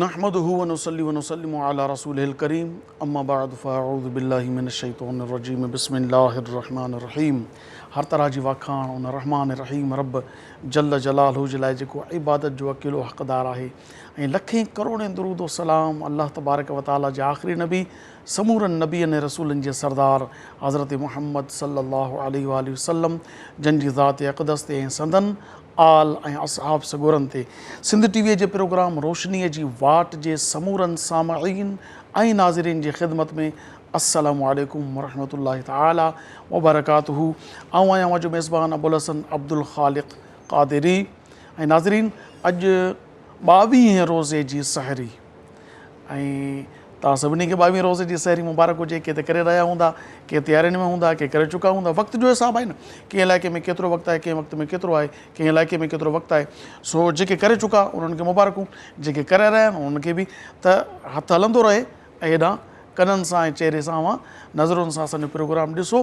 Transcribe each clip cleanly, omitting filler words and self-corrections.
نحمده ونصلي ونسلم على رسوله الكريم اما بعد فاعوذ بالله من الشيطان الرجيم بسم الله الرحمن الرحيم. ہر طرح جی واکھاڻ ان رحمان الرحیم رب جل جلالہ जे लाइ जेको इबादत जो अकेलो हक़दार आहे ऐं लखें करोड़ें दुरूद व सलाम अल्लाह तबारक व ताला जे आख़िरी नबी समूरनि नबीअनि ऐं रसूलनि जे सरदार हज़रत मुहम्मद सल्लल्लाहु अलैहि वसल्लम जन जी ज़ात अक़दस ते ऐं संदन आल ऐं असहाब सगोरनि ते सिंध टीवीअ जे प्रोग्राम रोशनीअ जी वाट जे समूरनि सामईन ऐं नाज़रीन जी ख़िदमत में अस्सलामु अलैकुम वरहमतुल्लाहि ताला व बरकातुहू। आऊं आहियां मुंहिंजो मेज़बान अबुल हसन अब्दुल ख़ालिक़ क़ादिरी। ऐं नाज़रीन अॼु 22 रोज़े जी सहरी ऐं तव्हां सभिनी खे 22 रोज़े जी सहरी मुबारक हुजे। के त करे रहिया हूंदा, के तयारियुनि में हूंदा, के करे चुका हूंदा। वक़्त जो हिसाबु आहे न, कंहिं इलाइक़े में केतिरो वक़्तु आहे, कंहिं वक़्त में केतिरो आहे, कंहिं इलाइक़े में केतिरो वक़्तु आहे। सो जेके करे चुका उन्हनि खे मुबारकूं, जेके करे रहिया आहिनि उन्हनि खे बि त हथु हलंदो रहे ऐं हेॾां कननि सां ऐं चहिरे सां नज़रुनि सां असांजो प्रोग्राम ॾिसो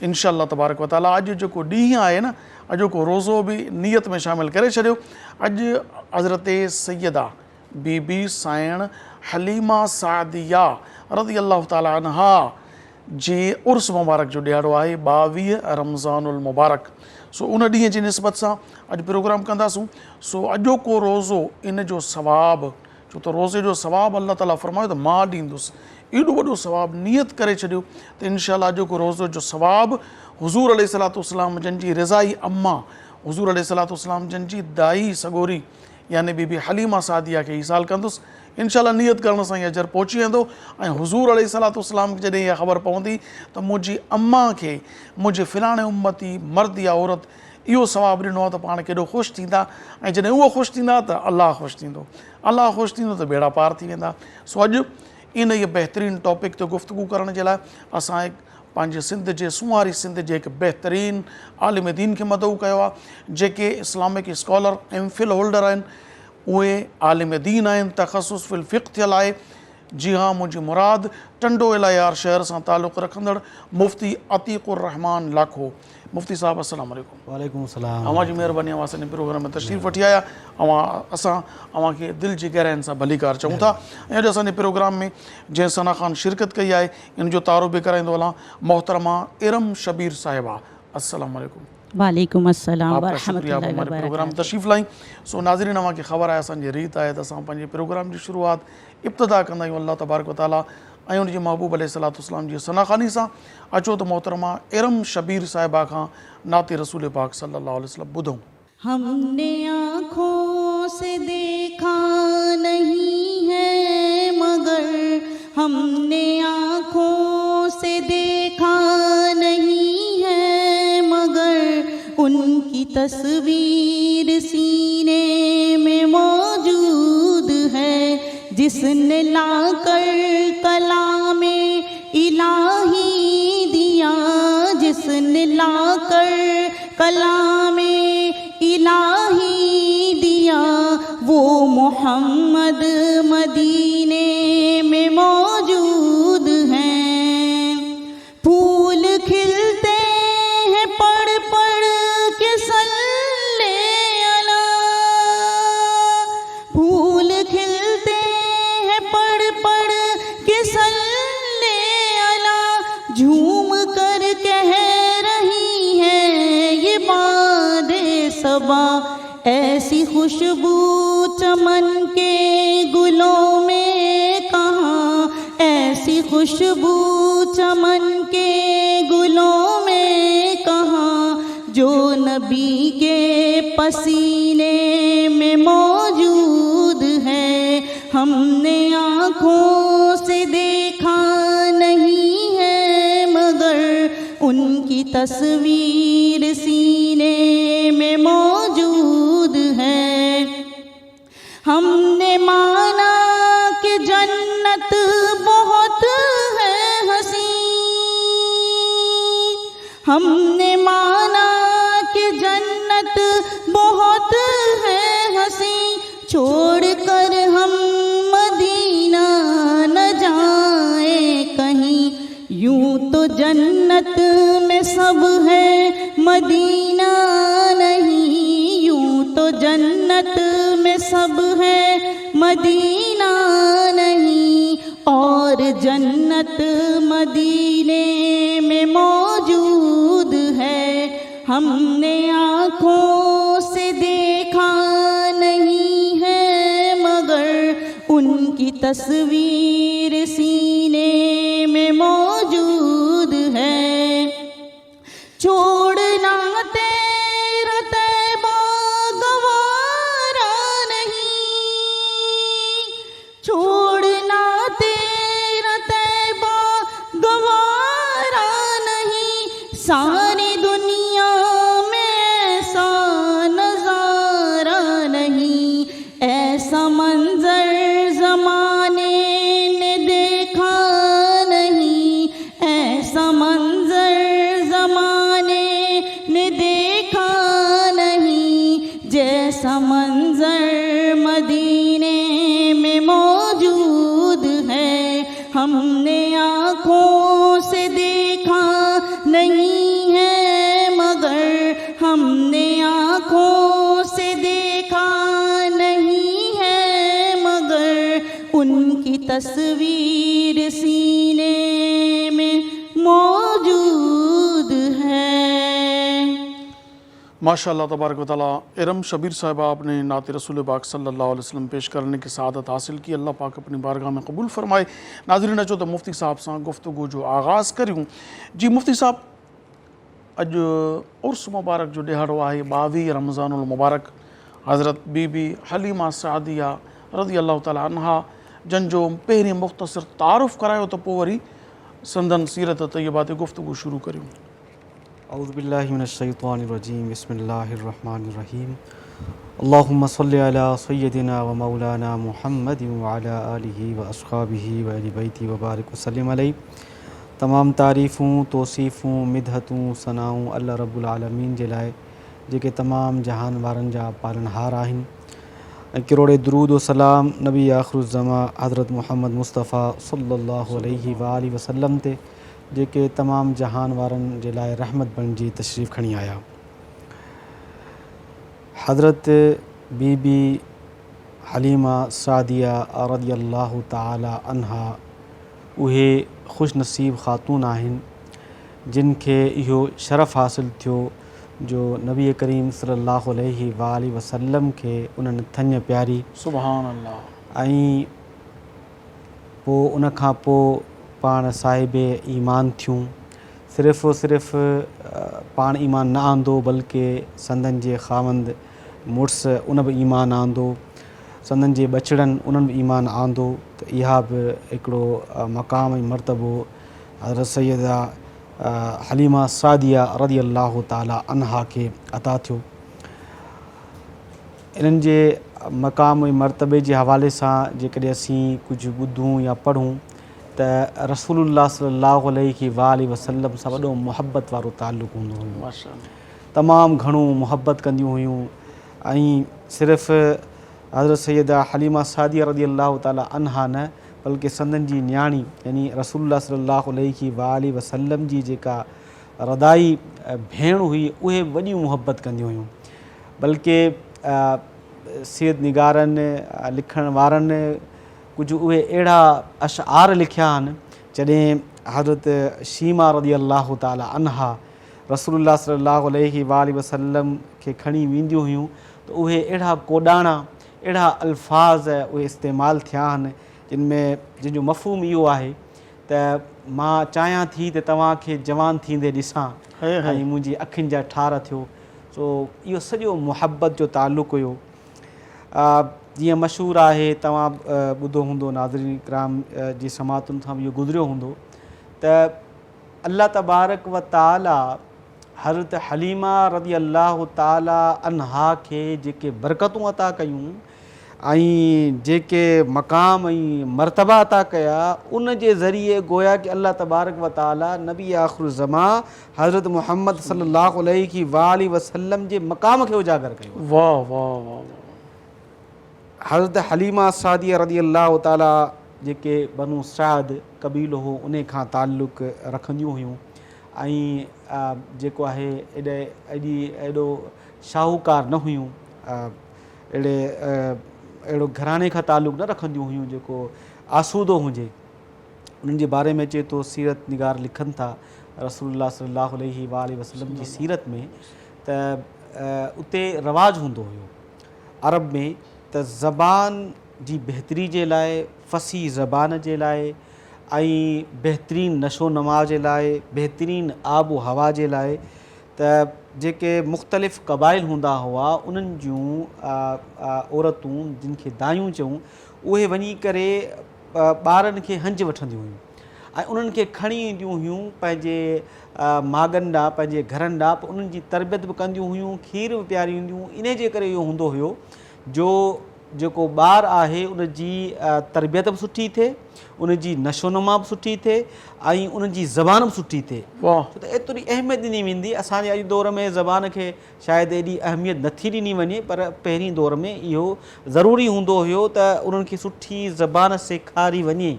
इंशाअल्लाह तबारक व ताला। अॼु जेको ॾींहुं आहे न, अॼोको रोज़ो बि नियत में शामिलु करे छॾियो। अॼु हज़रत सैयदा बीबी साइण हलीमा सादिया रज़ी अल्लाह ताला अन्हा जे उर्स मुबारक जो ॾियारो आहे 22 रमज़ानुल मुबारक। सो उन ॾींहं जी निस्बत सां अॼु प्रोग्राम कंदासूं। सो अॼोको रोज़ो इन जो सवाबु, छो त रोज़े जो सवाबु अल्लाह ताला फरमायो त मां ॾींदुसि, एॾो वॾो सवाबु नियत करे छॾियो त इंशाअल्लाह अॼोको रोज़े जो सवाबु हुज़ूर अलैहिस्सलाम जन जी रिज़ाई अम्मा, हुज़ूर अलैहिस्सलाम जन जी दाई सगोरी यानी बीबी हलीमा सादिया खे ईसाल कंदुसि। इंशाअल्लाह नियत करण सां ई अजर पहुची वेंदो। ऐं हुज़ूर अलैहिस्सलाम खे जॾहिं इहा ख़बर पवंदी त मुंहिंजी अम्मा खे मुंहिंजे फिलाणे उम्मती मर्द या औरत इहो सवाबु ॾिनो आहे त पाण केॾो ख़ुशि थींदा। ऐं जॾहिं उहो ख़ुशि थींदा त अलाह ख़ुशि थींदो, अलाह ख़ुशि थींदो त बेड़ा पार थी वेंदा। सो अॼु इन इहे बहितरीनु टॉपिक ते गुफ़्तगू करण जे लाइ असां पंहिंजे सिंध जे सुवारी सिंध जे हिकु बहितरीनु आलिम दीन खे मदऊ कयो आहे, जेके इस्लामिक स्कॉलर एमफिल होल्डर आहिनि, उहे आलिम दीन आहिनि, तख़सुस फिल फ़िक़्ह थियल आहे। जी हाँ, मुंहिंजी मुराद टंडो इलायार शहर सां तालुक़ु रखंदड़ मुफ़्ती अतीक़ुर रहमान लाखो। मुफ़्ती साहब अस्सलाम वालेकुम। वालेकुम सलाम। अवां जी महिरबानी, अवां असांजे प्रोग्राम में तशरीफ़ वठी आया। असां अवां खे दिलि जी गहराइनि सां भलीकार चऊं था। ऐं अॼु असांजे प्रोग्राम में जंहिं सना ख़ान शिरकत कई आहे इन जो तारुफ़ बि कराईंदो हलां मोहतरमा इरम शबीर साहिबा। अस्सलाम वालेकुम। वालेकुम अस्सलाम आपका शुक्रिया, आप हमारे प्रोग्राम तशरीफ़ लाई। सो नाज़रीन, अवां खे ख़बर आहे असांजी रीत आहे त असां पंहिंजे प्रोग्राम जी शुरूआत इब्तिदा कंदा आहियूं अल्लाह तबारक व ताला ऐं उनजे महबूब अलैहिस्सलाम जी सनाख़ानी सां। अचो त मोहतरमा इरम शबीर साहिबा खां नाते रसूल पाक सल्लल्लाहु अलैहि वसल्लम ॿुधूं। हमने आँखों से देखा नहीं है मगर, हमने आँखों से देखा नहीं है मगर, उनकी तस्वीर सीने में मौजूद है, जिसने लाकर कलामे इलाही दिया, जिसने लाकर कलामे इलाही दिया, वो मोहम्मद मदीने में मौजूद हैं। फूल खिलते हैं पढ़ पढ़ के सल्ले अला, फूल खिलते हैं पढ़ पढ़ के सल्ले अला, झूम कर कह रही है ये बादे सबा, ऐसी खुशबू चमन के गुलों में कहाँ, ऐसी खुशबू चमन के गुलों में कहाँ, जो नबी के पसीने में मौजूद है। हमने आँखों से देखा नहीं है मगर, उनकी तस्वीर सीने में मौजूद है। हमने माना कि जन्नत बहुत है हसी, हमने माना कि जन्नत बहुत है हसी, छोड़ कर हम मदीना न जाए कहीं, यूं तो जन्नत में सब है मदीना नहीं, यूं तो जन्नत में सब है मदीना ہم نے آنکھوں سے دیکھا نہیں ہے مگر ان کی تصویر سینے میں موجود ہے. چھوڑنا تیرا طیبہ گوارا نہیں، چھوڑنا تیرا طیبہ گوارا نہیں، ساری دنیا میں ایسا نظارہ نہیں، ایسا منظر زمانے نے دیکھا نہیں، ایسا منظر زمانے نے دیکھا نہیں، جیسا منظر مدینے میں موجود ہے. ہم نے آنکھوں سے دیکھا نہیں ہے مگر ہم نے آنکھوں سے دیکھا نہیں ہے مگر ان کی تصویر سینے میں موجود ہے. ماشاء اللہ تبارک و تعالیٰ. ارم شبیر صاحبہ، آپ نے نعت رسول پاک صلی اللہ علیہ وسلم پیش کرنے کی سعادت حاصل کی. اللہ پاک اپنی بارگاہ میں قبول فرمائے. ناظرین اچھو تو مفتی صاحب سے گفتگو جو آغاز کریوں. جی مفتی صاحب، اج عرس مبارک جو ڈیہڑو ہے 22 رمضان المبارک، حضرت بی بی حلیمہ سعدیہ رضی اللہ تعالیٰ عنہ جن جو پہریں مختصر تعارف کرایو تو پوری وری سندن سیرت طیبات گفتگو شروع کریوں. اعوذ باللہ من الشیطان الرجیم، بسم اللہ الرحمن الرحیم. اللہم صلی علی سیدنا و مولانا محمد وعلی آلہ و اصحابہ و اہل بیتہ وبارک وسلم علیہ. تمام تعریفوں، توصیفوں، مدحتوں، ثناؤں اللہ رب العالمین جے لائے جے تمام جہان وارن جا پالنہار آہن. کروڑے درود و سلام نبی آخر الزماں حضرت محمد مصطفیٰ صلی اللہ علیہ وآلہ وسلم تے جے تمام جہان وارن جے لائے رحمت بنجی تشریف کھنی آیا. حضرت بی بی حلیمہ سعدیہ رضی اللہ تعالی عنہا اہے خوش نصیب خاتون آہن جن کے یہ شرف حاصل تھو جو نبی کریم صلی اللہ علیہ وآلہ وسلم کے انہوں نے تھن پیاری. سبحان اللہ. ऐं पोइ उन खां पोइ पाण साहिब ईमान थियूं. सिर्फ़ु पाण ईमान न आंदो बल्कि संदन जे ख़ावंद मुड़ुस उन बि ईमान आंदो, संदन जे बचड़नि उन्हनि बि ईमान आंदो. त इहा बि हिकिड़ो मक़ाम ऐं मर्तबो हज़रत सैयदा हलीमा सादिया रज़ी अल्लाह ताला अन्हा खे अता थियो. इन्हनि जे मक़ाम ऐं मर्तबे जे हवाले सां जेकॾहिं असीं कुझु ॿुधूं या पढ़ूं त रसूलुल्लाह सल्लल्लाहु अलैहि वआलिहि वसल्लम सां वॾो मुहबत वारो ताल्लुक़ हूंदो हुयो. माशाअल्लाह. तमामु घणो मुहबत कंदियूं हुयूं. ऐं सिर्फ़ु हज़रत सैयदा हलीमा सादिया रज़ी अल्लाह ताला अन्हा न बल्कि संदन जी न्याणी यानी रसूलुल्लाह सल्लल्लाहु अलैहि वआलिहि वसल्लम जी जेका रदाई भेण हुई उहे वॾियूं मुहबत कंदियूं हुयूं. बल्कि सीरत निगारनि लिखण वारनि कुझु उहे अहिड़ा अशआर लिखिया आहिनि जॾहिं हज़रत शीमा रज़ी अल्लाह ताला अन्हा रसूलुल्लाह सल्लल्लाहु अलैहि वआलिहि वसल्लम खे खणी वेंदियूं हुयूं त उहे अहिड़ा कोडाणा अहिड़ा अल्फाज़ उहे इस्तेमालु थिया आहिनि जिन जो मफ़हूम इहो आहे त मां चाहियां थी त तव्हांखे जवान थींदे ॾिसां ऐं मुंहिंजी अखियुनि जा ठार थियो. सो इहो सॼो मुहबत जो ताल्लुक़ हुयो. जीअं मशहूरु आहे, तव्हां ॿुधो हूंदो, नाज़रीन इकराम जी समातुनि सां बि इहो गुज़रियो हूंदो त अल्लाह तबारक व ताला हज़रत हलीमा रज़ी अल्लाह ताला अन्हा खे जेके बरकतूं अता कयूं ऐं जेके मक़ाम ऐं मर्तबा अता कया उन जे ज़रिए गोया कि अल्लाह तबारक व ताला नबी आख़िर ज़मां हज़रत मुहम्मद सल्लल्लाहु अलैहि वआलिहि वसल्लम जे मक़ाम खे उजागर कयो. वाह वाह वाह. हज़रत हलीमा सादिया रज़ी अल्लाह ताला जेके बनु साद क़बीलो हो उन खां ताल्लुक़ रखंदियूं हुयूं ऐं जेको आहे एॾो शाहूकार न हुयूं, अहिड़ो घराणे खां ताल्लुक़ न रखंदियूं हुयूं जेको आसूदो हुजे. उन्हनि जे बारे में चए थो सीरत निगार लिखनि था रसूलुल्लाह सल्लल्लाहु अलैहि वआलिहि वसल्लम जी सीरत में त उते रवाजु हूंदो हुयो अरब में त ज़बान जी बहितरी जे लाइ, फसी ज़बान जे लाइ ऐं बहितरीनु नशो नमा जे लाइ, बहितरीनु आब व हवा जे लाइ त जेके मुख़्तलिफ़ क़बाइल हूंदा हुआ उन्हनि जूं औरतूं जिन खे दायूं चऊं उहे वञी करे ॿारनि खे हंज वठंदियूं हुयूं ऐं उन्हनि खे खणी ईंदियूं हुयूं पंहिंजे मागनि ॾांहुं, पंहिंजे घरनि ॾांहुं, पोइ उन्हनि जी तरबियत बि कंदियूं हुयूं, खीर बि पीआरींदियूं हुयूं। इन जे करे इहो हूंदो हुयो जो जेको ॿारु आहे उन जी तरबियत बि सुठी थिए, उन जी नशोनुमा बि सुठी थिए ऐं उन जी ज़बान बि सुठी थिए। छो त एतिरी अहमियत ॾिनी वेंदी। असांजे अॼु दौर में ज़बान खे शायदि एॾी अहमियत नथी ॾिनी वञे, पर पहिरीं दौर में इहो ज़रूरी हूंदो हुयो त उन्हनि खे सुठी ज़बान सेखारी वञे।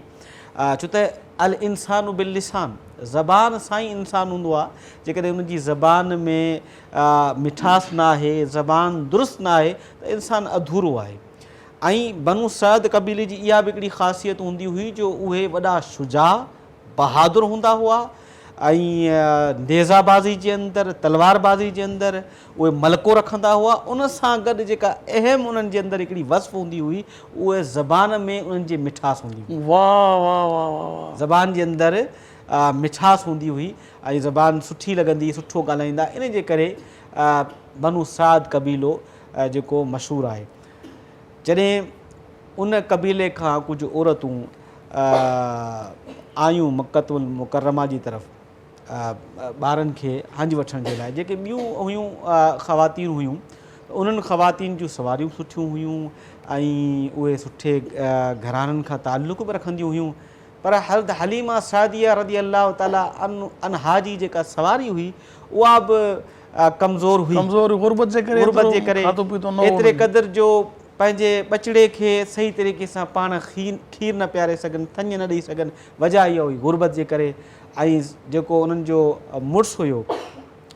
छो त अल इंसानु बिल लिसान, ज़बान सां ई इंसानु हूंदो आहे। जेकॾहिं उन जी ज़बान में मिठास न आहे, ज़बान दुरुस्त न आहे त इंसानु अधूरो आहे। ऐं बनु सअद क़बीले जी इहा बि हिकिड़ी ख़ासियत हूंदी हुई जो उहे वॾा शुजा बहादुर हूंदा हुआ ऐं नेज़ाबाज़ी जे अंदरि, तलवारबाज़ी जे अंदरि उहे मलको रखंदा हुआ। उन सां गॾु जेका अहम उन्हनि जे अंदरि हिकिड़ी वस्फ़ हूंदी हुई उहे ज़बान में उन्हनि जी मिठास हूंदी हुई। वाह वाह वाह वाह। ज़बान जे अंदरि मिठास हूंदी हुई ऐं ज़बान सुठी लॻंदी, सुठो ॻाल्हाईंदा। इन जे करे बनु सअद क़बीलो जेको मशहूरु आहे। जॾहिं उन क़बीले खां कुझु औरतूं आयूं मक्कतुल मुकरमा जी तरफ़ ॿारनि खे हंज वठण जे लाइ, जेके ॿियूं हुयूं ख़वातीन हुयूं, उन्हनि ख़वातीन जूं सवारियूं सुठियूं हुयूं ऐं उहे सुठे घराननि खां ताल्लुक़ बि रखंदियूं हुयूं। पर हज़रत हलीमा सादिया रज़ी अल्लाह ताला अनहा जी जेका सवारी हुई उहा बि कमज़ोर हुई, गुरबत जे करे एतिरे क़दुरु जो पंहिंजे ॿचिड़े खे सही तरीक़े सां पाण खीर न पीआरे सघनि, थञ न ॾेई सघनि। वजह इहा हुई गुरबत जे करे। ऐं जेको उन्हनि जो मुड़ुसु हुयो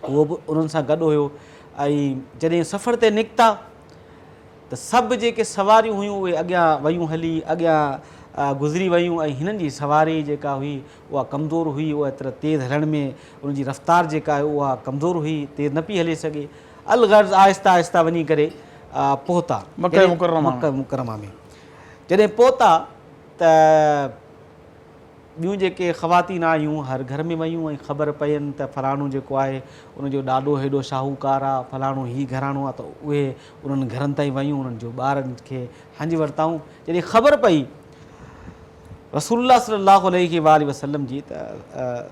उहो बि उन्हनि सां गॾु हुयो। ऐं जॾहिं सफ़र ते निकिता त सभु जेके सवारियूं हुयूं उहे अॻियां वयूं हली, अॻियां गुज़री वयूं ऐं हिननि जी सवारी जेका हुई उहा कमज़ोर हुई। उहा एतिरा तेज़ हलण में उन जी रफ़्तार जेका आहे उहा कमज़ोर हुई, तेज़ न पई हले सघे। अलगर्ज़ आहिस्ता आहिस्ता वञी करे पहुता मक्का मुकरमा में। जॾहिं पहुता त ॿियूं जेके ख़वातीन आयूं हर घर में वयूं ऐं ख़बर पयनि त फलाणो जेको आहे उनजो ॾाढो हेॾो शाहूकार आहे, फलाणो ही घरानो आहे, त उहे उन्हनि घरनि ताईं वयूं, उन्हनि जो ॿारनि खे हंज वरिताऊं। जॾहिं ख़बर पई रसूलुल्लाह सल्लल्लाहु अलैहि वसल्लम जी त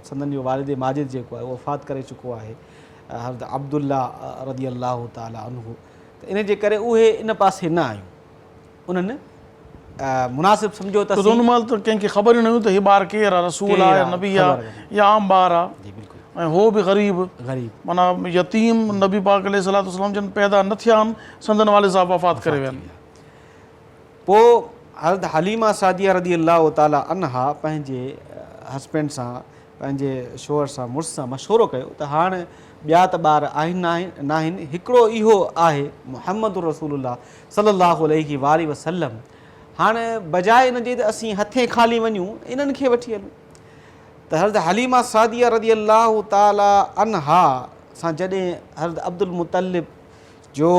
संदन जो वालिद माजिद जेको आहे उहो वफ़ात करे चुको आहे, हज़रत अब्दुल्ला रज़ी अल्लाह ताला अन्हु, त इन जे करे उहे इन पासे न आयूं। उन्हनि मुनासिब सम्झो त उन महिल त कंहिंखे ख़बर ई न हुई त हीउ ॿारु केरु आहे, रसूल आहे या नबी आहे या आम ॿारु आहे। ऐं हो बि ग़रीब माना यतीम नबी पाक अलैहिस्सलातु वस्सलाम जन पैदा न थिया आहिनि, संदन वाले साहब वफ़ात करे विया आहिनि। पोइ हज़रत हलीमा सादिया रज़ी अल्लाह ताला अन्हा पंहिंजे हस्बैंड सां, पंहिंजे शोहर सां, मुड़ुस सां मशवरो कयो त हाणे ॿिया त ॿार आहिनि न आहिनि, हिकिड़ो इहो आहे मुहम्मद रसूलुल्लाह सल्लल्लाहु अलैहि वसल्लम। हाणे बजाए इन जे त असीं हथे ख़ाली वञूं, इन्हनि खे वठी हलूं। त हज़रत हलीमा सादिया रज़ी अल्लाह ताला अन्हा सां जॾहिं हज़रत अब्दुल मुतलिब जो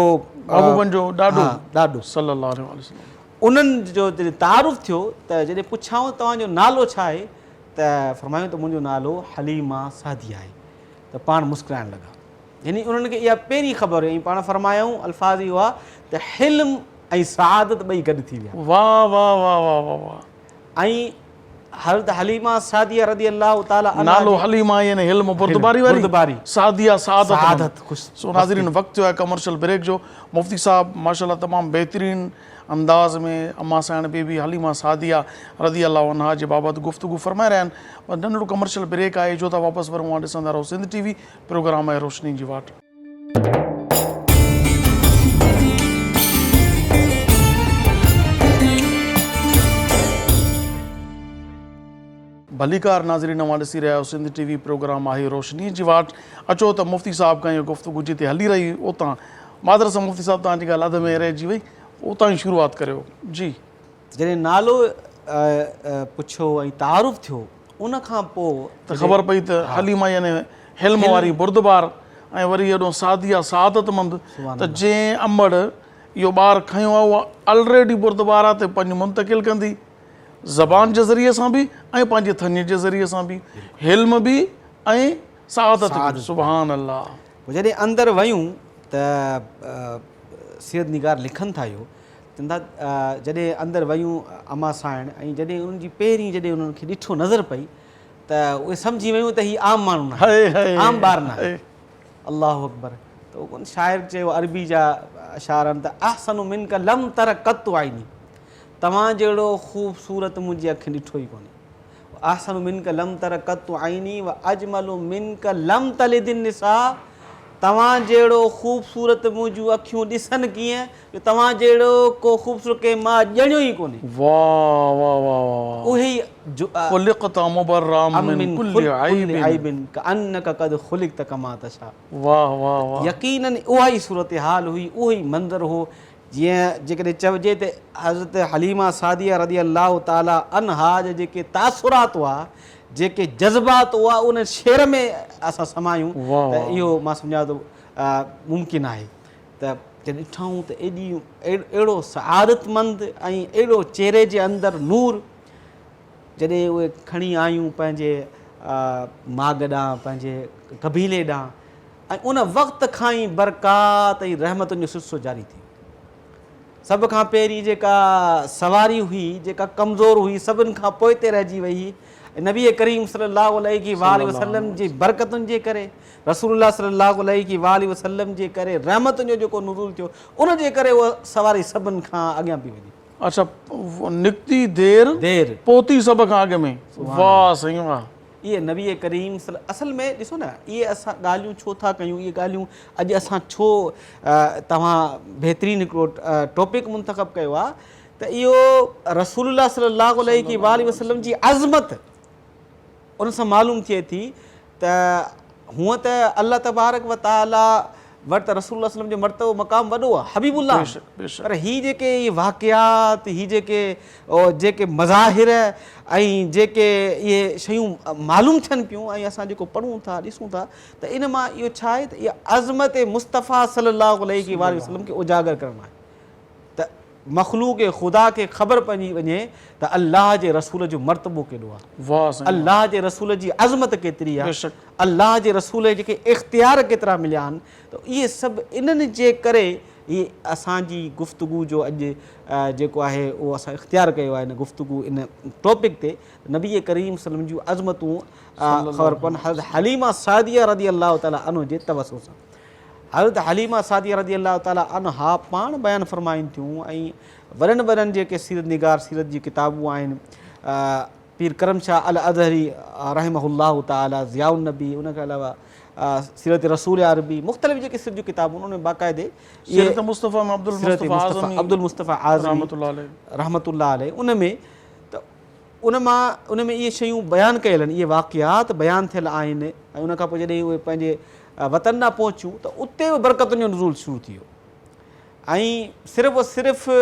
ॾाढो सल्लल्लाहु अलैहि वसल्लम उन्हनि जो जॾहिं तारुफ़ थियो त जॾहिं पुछाऊं तव्हांजो नालो छा आहे त फरमायूं त मुंहिंजो नालो हलीमा सादिया आहे। त पाण मुस्कुराइण लॻा, यानी उन्हनि खे इहा पहिरीं ख़बर हुई। ऐं पाण फरमायूं अल्फाज़ इहो आहे त हिल्म ऐं सआदत ॿई गॾु थी विया। वाह वाह वाह वाह वाह वाह। ऐं हज़रत हलीमा सादिया रज़ी अल्लाह ताला नालो हलीमा यानी हिल्म बुर्दबारी वारी, सादिया सआदत खुश। सो नाज़रीन वक़्तु है कमर्शियल ब्रेक जो। मुफ्ती साहब माशाल्लाह तमामु बहितरीन अंदाज़ में अम्मा साइण बीबी हलीमा सादिया रज़ी अल्लाह अन्हा जे बाबति गुफ़्तगू फरमाए रहिया आहिनि। नंढिड़ो कमर्शियल ब्रेक आहे जो त वापसि वरूं ॾिसंदा रहो सिंध टीवी, प्रोग्राम आहे रोशनी जी वाट। भलीकार नाज़रीन नवां ॾिसी रहिया आहियो सिंध टीवी, प्रोग्राम आहे रोशनी जी वाट। अचो त मुफ्ती साहब खां इहो गुफ़्तगू जिते हली रही उतां मादर सां मुफ्ती साहब तव्हांजी ॻाल्हि अध में रहिजी वई, उतां ई शुरूआत करियो जी। जॾहिं नालो पुछियो ऐं तारुफ़ थियो उन खां पोइ त ख़बर पई त हलीमा यानी हिल्म वारी बुर्दबार ऐं वरी एॾो सादिया सादतमंद त जंहिं अंबड़ इहो ॿारु खंयो आहे उहा ऑलरेडी बुर्दबारा ते पंहिंजो मुंतक़िल कंदी ज़बान जे ज़रिए सां बि ऐं पंहिंजे थञ जे ज़रिए सां बि हिल्म बि ऐं सादत बि सुभान अल्लाह। पोइ जॾहिं अंदरि वयूं त सीरत निगार लिखनि था इहो चवनि था जॾहिं अंदरि वयूं अमा साइण ऐं जॾहिं उन्हनि जी पहिरीं जॾहिं उन्हनि खे ॾिठो नज़र पई त उहे सम्झी वियूं त हीअ आम माण्हू न आहे, आम ॿार न आहे। अल्लाहु अकबर। त उन शाइर चयो अरबी जा अशार आहिनि त अहसनु मिन का लम तर कत आइनी, तव्हां जहिड़ो ख़ूबसूरत मुंहिंजी अखि ॾिठो ई कोन्हे। अहसनु मिन का लम तर कत आइनी व अजमलु मिन का लम तलिदिन निसा, तव्हां जहिड़ो ख़ूबसूरत मुंहिंजूं अखियूं ॾिसनि कीअं जो तव्हां जहिड़ो को ख़ूबसूरत के मां ॼणियो ई कोन्हे। वाह वाह वाह। उहे ई खुलिक़त मुबर्रम मिन कुल्लि ऐबिन कअन्नक क़द खुलिक़त कमा तशा। वाह वाह वाह। यकीनन उहा ई सूरत हाल हुई, उहो ई मंज़र हो जीअं जेकॾहिं चइजे त हज़रत हलीमा सादिया रज़ी अल्लाह ताला अनहा जा जेके तासुरात हुआ, जेके जज़्बात हुआ, उन शेर में असां समायूं त इहो मां सम्झां थो मुमकिन आहे। त जॾहिं ॾिठूं त एॾियूं अहिड़ो सआदतमंद ऐं अहिड़ो चहिरे जे अंदरि नूर, जॾहिं उहे खणी आयूं पंहिंजे माग ॾांहुं, पंहिंजे कबीले ॾांहुं, ऐं उन वक़्त खां ई बरक़ात ऐं रहमतुनि जो सिलसिलो जारी थी। सभ खां पहिरीं जेका सवारी हुई, जेका कमज़ोर हुई, सभिनि खां पोइते रहिजी वई हुई, नबी करीम सल्लल्लाहु अलैहि वसल्लम जी बरकतुनि जे करे, रसूलुल्लाह सल्लल्लाहु अलैहि वसल्लम जे करे रहमतुनि जो जेको नुज़ूल थियो, उन जे करे उहा सवारी सभिनि खां अॻियां पई वञे। अच्छा, निकिती देर पहुती सभ खां अॻु में। वाह साईं वाह। इहे नबी करीम असल में ॾिसो न, इहे असां ॻाल्हियूं छो था कयूं, इहे ॻाल्हियूं अॼु असां छो तव्हां बहितरीनु हिकिड़ो टॉपिक मुंतख़ब कयो आहे त इहो रसूलुल्लाह सल्लल्लाहु अलैहि वसल्लम जी अज़मत उन सां मालूम थिए थी त हूअं त अल्लाह तबारक व ताला वटि रसूलुल्लाह सल्लम जो मर्तबो मक़ाम वॾो आहे, हबीबुल्लाह, पर हीअ जेके इहे वाक़ियात, हीअ जेके मज़ाहिर ऐं जेके इहे शयूं मालूम थियनि पियूं ऐं असां जेको पढ़ूं था ॾिसूं था त इन मां इहो छा आहे त इहा अज़मत मुस्तफ़ा सल्लल्लाहु अलैहि वसल्लम खे उजागर करणु आहे त मख़लूक़ ख़ुदा खे ख़बर पइजी वञे त अल्लाह जे रसूल जो मर्तबो केॾो आहे, अल्लाह जे रसूल जी अज़मत केतिरी आहे, अल्लाह जे रसूल जेके इख़्तियार केतिरा मिलिया आहिनि। त इहे सभु इन्हनि जे करे इहे असांजी गुफ़्तगू जो अॼु जेको आहे उहो असां इख़्तियार कयो आहे इन गुफ़्तगू इन टॉपिक ते, नबी करीम सल्लम जूं अज़मतूं ख़बर पवनि। हज़रत हलीमा सादिया रज़ी अल्लाह ताला अन्हु जे तवसुल सां, हज़रत हलीमा सादिया रज़ी अल्लाह ताला अन्हा पाण बयानु फ़रमाइनि थियूं ऐं वॾनि वॾनि जेके सीरत निगार सीरत जी किताबूं आहिनि, पीर करम शाह अल अज़हरी रहमहुल्लाह ताला, ज़ियाउन नबी, उन खां अलावा सीरत रसूल अरबी, मुख़्तलिफ़ जेके सीरत जूं किताबूं उन्हनि में बाक़ाइदे सीरत मुस्तफ़ा में अब्दुल मुस्तफ़ा आज़मी रहमतुल्लाह अलैहि, उन में त उन में इहे शयूं बयानु कयल आहिनि, इहे वाक़ियात बयानु थियल आहिनि। ऐं उन खां पोइ जॾहिं उहे पंहिंजे वतन ॾांहुं पहुचूं त उते बि बरकतुनि जो नुज़ूल शुरू थी वियो ऐं सिर्फ़ु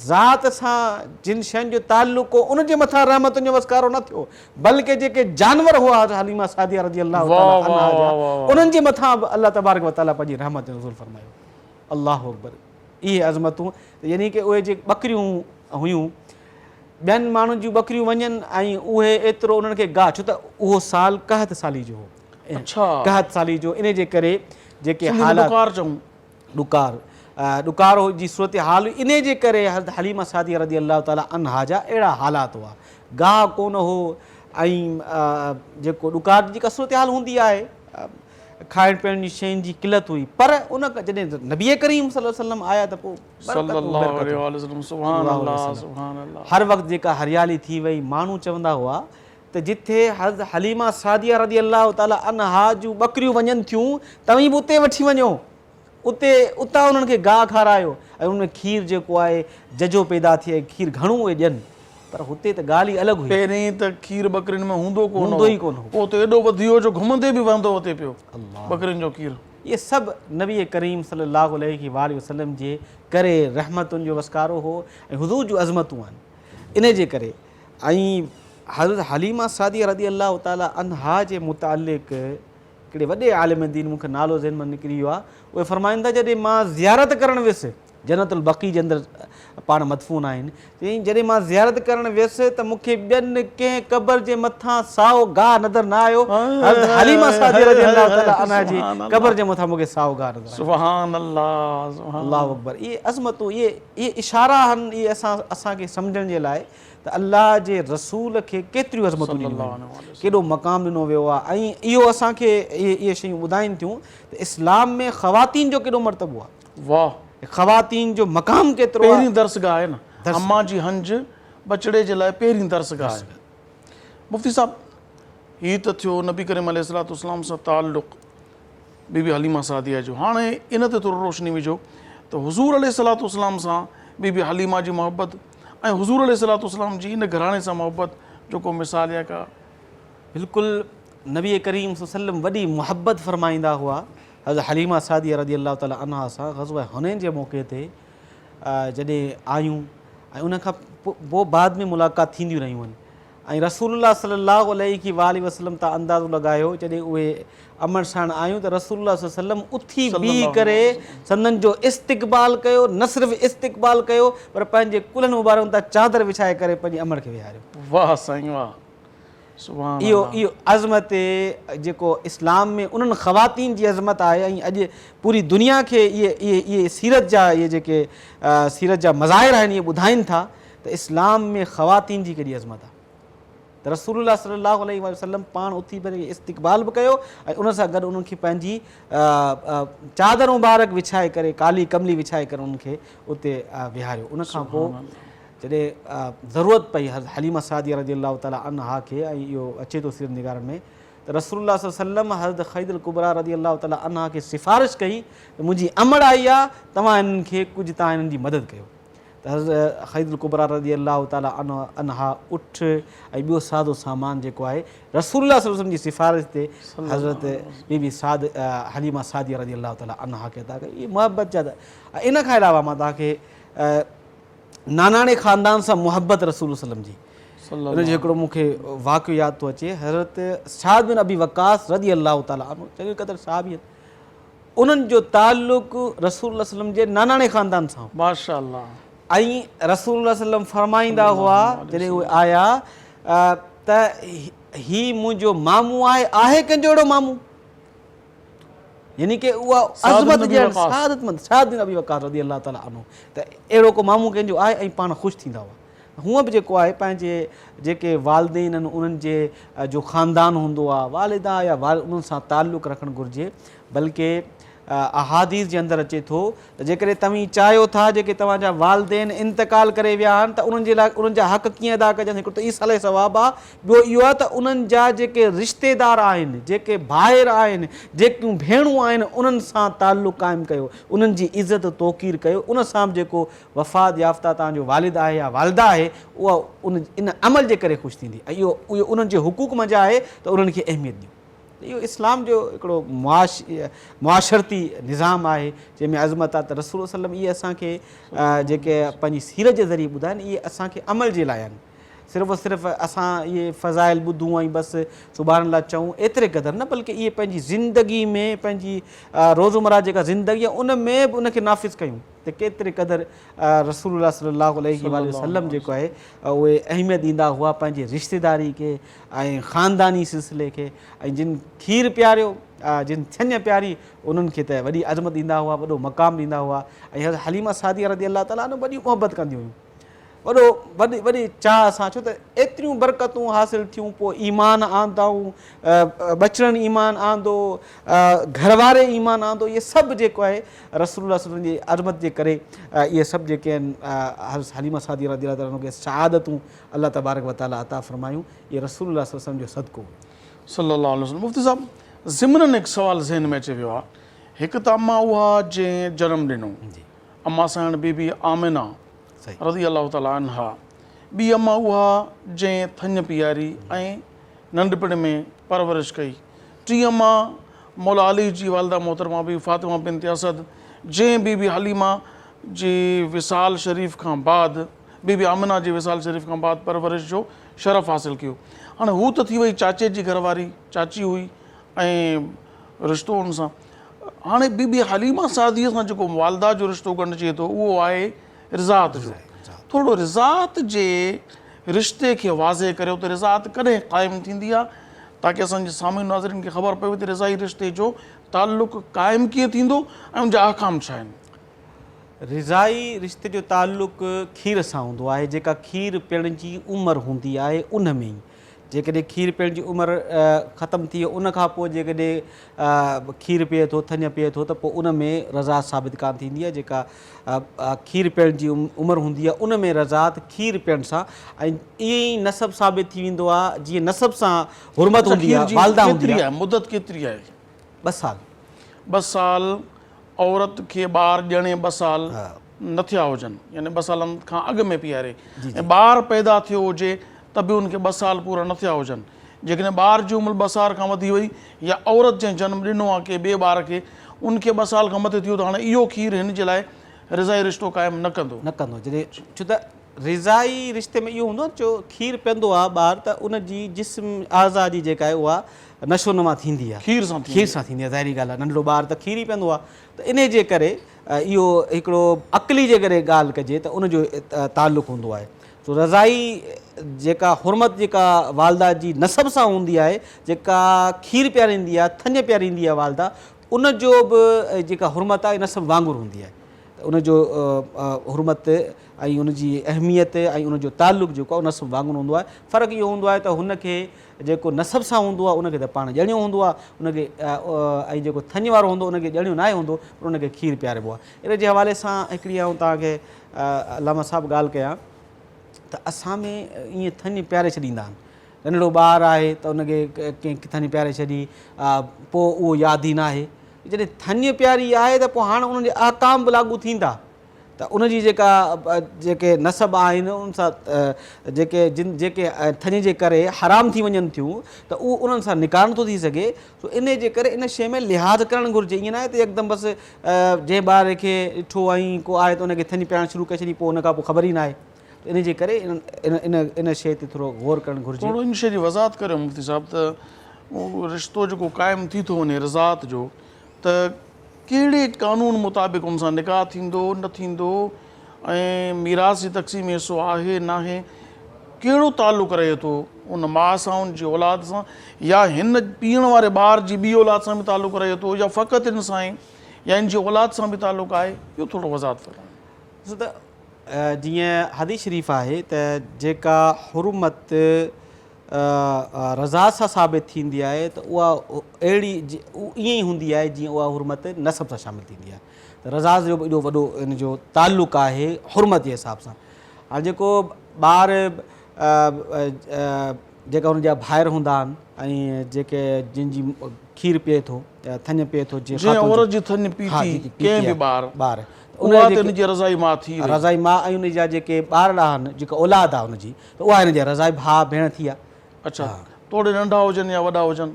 ज़ात सां जिन शयुनि जो ताल्लुक़ हो उन जे मथां रहमतुनि जो वसकारो न थियो, बल्कि जेके जानवर हुआ हलीमा सादिया रज़ी अल्लाह ताला उन्हनि जे मथां बि अल्लाह तबारक व ताला पंहिंजी रहमत जो नुज़ूल फरमायो। अल्लाहु अकबर। इहे अज़मतूं यानी कि उहे जे ॿकरियूं हुयूं, ॿियनि माण्हुनि जूं ॿकरियूं वञनि ऐं उहे एतिरो उन्हनि खे गाह, छो त उहो साल 61 साली जो हो, 61 साली जो, इन जे करे जेके हालात ॾुकार जी सूरत हाल हुई, इन जे करे हज़रत हलीमा सादिया रज़ी अल्लाह ताला अन्हा जा अहिड़ा हालात हुआ, गाह कोन हो ऐं जेको ॾुकार जी जेका सूरत हाल हूंदी आहे, खाइण पीअण जी शयुनि जी किलत हुई, पर उन जॾहिं नबी करीम सल्लल्लाहु अलैहि वसल्लम आया त पोइ हर वक़्तु जेका हरियाली थी वई, माण्हू चवंदा हुआ त जिथे हज़रत हलीमा सादिया रज़ी अल्लाह ताला अन्हा जूं ॿकरियूं वञनि थियूं, तव्हीं बि उते वठी वञो, उतां उन्हनि खे गाह खारायो ऐं उनमें खीर जेको आहे जजो पैदा थिए, खीर घणो उहे ॾियनि, पर हुते त ॻाल्हि ई अलॻि हुई। पहिरीं त खीर ॿकरियुनि में हूंदो ई कोन हो, पोइ त एॾो वधियो जो घुमंदे बि वहंदो हुते पियो ॿकरियुनि जो खीर। इहे सभु नबी करीम सल्लल्लाहु अलैहि वसल्लम जे करे रहमतुनि जो वसकारो हो ऐं हुज़ूर जूं अज़मतूं आहिनि, इन जे करे। ऐं हज़रत हलीमा सादिया रज़ी अल्लाह ताला अन्हा जे मुतालिक़ हिकिड़े वॾे आलिम दीन मूंखे नालो ज़हन मां निकिरी वियो आहे, उहे फरमाइनि था जॾहिं मां ज़ियारत करणु वियुसि, जन्नतुल बक़ी जे अंदरि पाण मदफून आहिनि, चई जॾहिं मां ज़ियारत करणु वियुसि त मूंखे ॿियनि कंहिं क़बर जे मथां साओ गाह नज़र न आयो, हज़रत हलीमा सादिया रज़ियल्लाहु ताला अन्हा जी क़बर जे मथां मूंखे साओ गाह नज़र आयो। सुभान अल्लाह, अल्लाहु अकबर। इहे अज़मतूं, इहे इशारा आहिनि, इहे असांखे सम्झण जे लाइ त अल्लाह जे रसूल खे केतिरियूं अज़मतूं ॾिनियूं आहिनि, केॾो मक़ाम ॾिनो वियो आहे। ऐं इहो असांखे इहे शयूं ॿुधाइनि थियूं त इस्लाम में ख़वातीन जो केॾो मर्तबो आहे, वाह, ख़वातीन जो मक़ाम केतिरो आहे। पहिरीं दर्सगाह आहे न, अम्मा जी हंज बचड़े जे लाइ पहिरीं दर्सगाह आहे। मुफ़्ती साहब, हीअ त थियो नबी करीम अलैहिस्सलातु वस्सलाम सां ताल्लुक़ बीबी हलीमा सादिया जो। हाणे इन ते थोरो रोशनी विझो त हुज़ूर अलैहिस्सलातु वस्सलाम सां बीबी हलीमा जी मोहबत ऐं हुज़ूर अलैहिस्सलातु वस्सलाम जी इन घराणे सां मोहबत जो को मिसाल या का? बिल्कुलु नबी करीम सल्लल्लाहु अलैहि वसल्लम वॾी मुहबत फरमाईंदा हुआ हज़रत हलीमा सादिया रज़ियल्लाहु ताला अन्हा सां ग़ज़वा हुनैन जे मौक़े ते जॾहिं आयूं, ऐं उन खां पोइ बाद में मुलाक़ात थींदियूं रहियूं आहिनि। ऐं रसूलुल्लाह सल्लल्लाहु अलैहि वसल्लम तां अंदाज़ो लॻायो जॾहिं उहे अमर साण आयूं त रसूलुल्लाह सल्लल्लाहु अलैहि वसल्लम उथी बीह करे संदन जो इस्तक़बाल कयो, न सिर्फ़ु इस्तक़बाल कयो पर पंहिंजे कुल्हनि मुबारकनि तां चादर विछाए करे पंहिंजे अमर खे विहारियो। वाह साईं वाह, सुभान इहो अज़मत जेको इस्लाम में उन्हनि ख़वातीन जी अज़मत आहे, ऐं अॼु पूरी दुनिया खे इहे सीरत जा इहे जेके सीरत जा मज़ाहिर आहिनि इहे ॿुधाइनि था त इस्लाम में ख़वातीन जी केॾी अज़मत आहे। त रसूलुल्लाह सल्लल्लाहु अलैहि वसल्लम पाण उथी करे इस्तक़बाल बि कयो ऐं उन सां गॾु उन्हनि खे पंहिंजी चादर मुबारक विछाए करे, काली कमली विछाए करे उन्हनि खे उते विहारियो। उन खां पोइ जॾहिं ज़रूरत पई हलीमा सादिया रज़ियल्लाहु ताला अन्हा खे, ऐं इहो अचे थो सीरत निगारनि में त रसूलुल्लाह सल्लल्लाहु अलैहि वसल्लम हज़रत ख़दीजतुल कुबरा रज़ियल्लाहु ताला अन्हा खे सिफ़ारिश कई त मुंहिंजी अमड़ आई आहे, तव्हां इन्हनि खे कुझु तव्हां इन्हनि जी मदद कयो। त हज़रत ख़दीजतुल कुबरा रज़ियल्लाहु ताला अन्हा उठ ऐं ॿियो सादो सामान जेको आहे रसूलुल्लाह सल्लल्लाहु अलैहि वसल्लम जी सिफ़ारिश ते हज़रत बीबी हलीमा सादिया रज़ियल्लाहु ताला अन्हा खे अदा कई। इहे मुहबत जा। इन खां अलावा मां तव्हांखे नानाणे ख़ानदान सां मुहबत रसूल सल्लम जी, उन जो हिकिड़ो मूंखे वाक़ियो यादि थो अचे। हज़रत साद बिन अबी वक़ास रज़ियल्लाहु ताला अन्हु चङी क़दुरु सहाबी आहिनि, उन्हनि जो ताल्लुक़ रसूल सल्लम जे नानाणे ख़ानदान सां, माशाअल्लाह। ऐं रसूल सल्लम फरमाईंदा हुआ जॾहिं उहे आया त ही मुंहिंजो मामू आहे कंहिंजो अहिड़ो मामू, यानी कि उहा अज़मत ॾियणु सादतमंद साद बिन अबी वक़ास रज़ियल्लाहु ताला अन्हु, त अहिड़ो को मामू कंहिंजो आहे ऐं पाण ख़ुशि थींदा हुआ। हूअं बि जेको आहे पंहिंजे जेके वालिदैन आहिनि उन्हनि जे जो ख़ानदान हूंदो आहे, वालिदा या उन्हनि सां ताल्लुक़ रखणु घुरिजे। बल्कि अहादीस जे अंदरि अचे थो त जेकॾहिं तव्हीं चाहियो था जेके तव्हांजा वालिदैन इंतकाल करे विया आहिनि त उन्हनि जे लाइ उन्हनि जा हक़ कीअं अदा कजनि, हिकिड़ो त ईसाले सवाबु आहे, ॿियो इहो आहे त उन्हनि जा जेके रिश्तेदार आहिनि, जेके भाइर आहिनि, जेकियूं भेणूं आहिनि, उन्हनि सां ताल्लुक़ क़ाइमु कयो, उन्हनि जी इज़त तौक़ीर कयो। उन सां बि जेको वफ़ात याफ़्ता तव्हांजो वालिद आहे या वालिदा आहे उहा इन अमल जे करे ख़ुशि थींदी, ऐं इहो उन्हनि जे हुक़ूक़ मंझि आहे त उन्हनि खे अहमियत ॾियो। इहो इस्लाम जो हिकिड़ो मुआशरती निज़ाम आहे जंहिंमें अज़मत आहे। त रसूल सल्लम इहे असांखे जेके पंहिंजी सीरत जे ज़रिए ॿुधाइनि, इहे असांखे अमल जे लाइ आहिनि। सिर्फ़ु असां इहे फ़ज़ाइल ॿुधूं ऐं बसि सुभाणे लाइ चऊं एतिरे क़दुरु न, बल्कि इहे पंहिंजी ज़िंदगी में, पंहिंजी रोज़मर्रा जेका ज़िंदगी आहे उन में बि उनखे नाफ़िज़ कयूं त केतिरे क़दुरु रसूलुल्लाह सल्लल्लाहु अलैहि वसल्लम जेको आहे उहे अहमियत ॾींदा हुआ पंहिंजे रिश्तेदारी खे ऐं ख़ानदानी सिलसिले खे, ऐं जिन खीर पीआरियो, जिन छञ पीआरी, उन्हनि खे त वॾी अज़मत ॾींदा हुआ, वॾो मक़ाम ॾींदा हुआ। ऐं हज़रत हलीमा सादिया रज़ियल्लाहु ताला अन्हा वॾी मुहबत कंदियूं हुयूं, वॾी चाह सां, छो त एतिरियूं बरकतूं हासिलु थियूं, पोइ ईमान आंदाऊं, बचड़नि ईमान आंदो, घरवारे ईमान आंदो, इहे सभु जेको आहे रसूलुल्लाह सल्लल्लाहु अलैहि वसल्लम जी अज़मत जे करे इहे सभु जेके आहिनि हज़रत हलीमा सादिया रज़ियल्लाहु ताला खे शहादतूं अल्लाह तबारक व तआला अता फरमायूं, इहे रसूलुल्लाह सल्लल्लाहु अलैहि वसल्लम जो सदको सल्लल्लाहु अलैहि वसल्लम। मुफ़्ती साहब, ज़िमरन हिकु सुवालु ज़हन में अची वियो आहे। हिकु त अम्मा उहा जंहिं जनमु ॾिनो, अम्मा सां बीबी आमिना रज़ियल्लाहु ताला अन्हा, ॿी अम्मा उहा जंहिं थञ पीआरी ऐं नंढपण में परवरिश कई, टी अम्मा मौला अली जी वालिदा मोहतरमा बीबी फ़ातिमा बिनत असद जंहिं बीबी हलीमा जी विसाल शरीफ़ खां बाद, बीबी आमिना जी विसाल शरीफ़ खां बाद परवरिश जो शरफ़ हासिलु कयो। हाणे हू त थी वई चाचे जी घरवारी, चाची हुई, ऐं रिश्तो हुन सां। हाणे बीबी हलीमा सादीअ सां जेको वालदा जो रिश्तो ॻंढिजे थो उहो आहे रिज़ात जो। थोरो रिज़ात जे रिश्ते खे वाज़े करियो त रिज़ात कॾहिं क़ाइमु थींदी आहे, ताकी असांजे साम्हूं नाज़रीन खे ख़बर पवे त रिज़ाई रिश्ते जो ताल्लुक़ क़ाइमु कीअं थींदो ऐं उनजा अहकाम छा आहिनि। रिज़ाई रिश्ते जो ताल्लुक़ खीर सां हूंदो आहे। जेका खीर पीअण जी उमिरि हूंदी आहे उन में ई, जेकॾहिं खीर पीअण जी उमिरि ख़तमु थी उन खां पोइ जेकॾहिं खीर पीए थो, थञ पीए थो, त पोइ उन में रज़ात साबित कान थींदी आहे। जेका खीर पीअण जी उमिरि हूंदी आहे उन में रज़ात खीर पीअण सां ऐं ईअं ई नसब साबित थी वेंदो आहे। जीअं नसब सां हुरमत हूंदी आहे, वालदा हूंदी आहे। मुदत केतिरी आहे? 2 साल। 2 साल औरत खे ॿार ॼणे 2 साल न थिया हुजनि, यानी 2 सालनि खां अॻु में पीआरे, ऐं ॿारु पैदा थियो हुजे त बि उनखे 2 साल पूरा न थिया हुजनि। जेकॾहिं ॿार जी उमिरि 2 साल खां वधी वई या औरत जंहिं जनमु ॾिनो आहे के ॿिए ॿार खे, उनखे 2 साल खां मथे थियो त हाणे इहो खीर हिन जे लाइ रिज़ाई रिश्तो क़ाइमु न कंदो। जॾहिं छो त रिज़ाई रिश्ते में इहो हूंदो आहे जो खीर पीअंदो आहे ॿार त उन जी जिस्म आज़ा जी जेका आहे उहा नशो नुमा थींदी आहे, खीर सां थींदी आहे। ज़ाहिरी ॻाल्हि आहे, नंढड़ो ॿार त खीर ई पीअंदो आहे। त इन जे करे इहो हिकिड़ो अक़ली जे करे ॻाल्हि कजे त उनजो ताल्लुक़ हूंदो आहे। सो रज़ाई जेका हुरमत जेका वालदा जी नसब सां हूंदी आहे, जेका खीर पीआरींदी आहे, थञ पीआरींदी आहे वालदा, उनजो बि जेका हुरमत आहे नसब वांगुरु हूंदी आहे। त उनजो हुरमत ऐं उनजी अहमियत ऐं उनजो ताल्लुक़ जेको आहे नसब वांगुरु हूंदो आहे। फ़र्क़ु इहो हूंदो आहे त हुनखे जेको नसब सां हूंदो आहे उनखे त पाण ॼणियो हूंदो आहे, उनखे ऐं जेको थञ वारो हूंदो उनखे ॼणियो न आहे हूंदो, पर उनखे खीर पीआरिबो आहे। इन जे हवाले सां हिकिड़ी आऊं तव्हांखे अलामा साहिबु ॻाल्हि कयां त असां में ईअं थञ पीआरे छॾींदा आहिनि। नंढड़ो ॿारु आहे त उनखे कंहिं थञ पीआरे छॾी, पोइ उहो यादि ई न आहे। जॾहिं थञ पीआरी आहे त पोइ हाणे उन्हनि जे अहकाम बि लागू थींदा, त उनजी जेके नसब आहिनि उन सां जेके थञ जे करे हराम थी वञनि थियूं त उहो उन्हनि सां निकारण थो थी सघे। सो इन जे करे इन शइ में लिहाज़ करणु घुरिजे। ईअं न आहे त हिकदमि बसि जंहिं ॿार खे ॾिठो ऐं को आहे त उनखे थञ पीआरणु शुरू करे छॾी, पोइ उन खां पोइ ख़बर ई न आहे। इन जे करे इन शइ ते थोरो गौर करणु घुरिजे। थोरो इन शइ जी वज़ाहत करियो मुफ़्ती साहिबु त उहो रिश्तो जेको क़ाइमु थी थो वञे रिज़ात जो, त कहिड़े क़ानून मुताबिक़ उन सां निकाह थींदो न थींदो, ऐं मीरास जी तक़सीम हिसो आहे न आहे, कहिड़ो ताल्लुक़ रहे थो उन माउ सां, उन जी औलाद सां, या हिन पीअण वारे ॿार जी ॿी औलाद सां बि ताल्लुक़ रहे थो, या फ़क़ति इन सां ई या इन जी औलाद सां बि ताल्लुक़ आहे, इहो थोरो वज़ाहत करियो। ॾिसो त जीअं हदीस शरीफ़ आहे त जेका हुरमत रज़ा सां साबित थींदी आहे त उहा अहिड़ी ईअं ई हूंदी आहे जीअं उहा हुरमत नसब सां शामिलु थींदी आहे। त रज़ा जो बि एॾो वॾो इन जो ताल्लुक़ आहे हुरमत जे हिसाब सां। हाणे जेको ॿार जेका हुनजा भाइर हूंदा आहिनि ऐं जेके जिन जी खीर पीए थो, थञ पीए थो, रज़ाई माउ ऐं उनजा जेके ॿार आहिनि, जेका औलाद आहे हुनजी, त उहा हिन जा रज़ाई भाउ भेण थी आहे। अच्छा, थोरे नंढा हुजनि या वॾा हुजनि,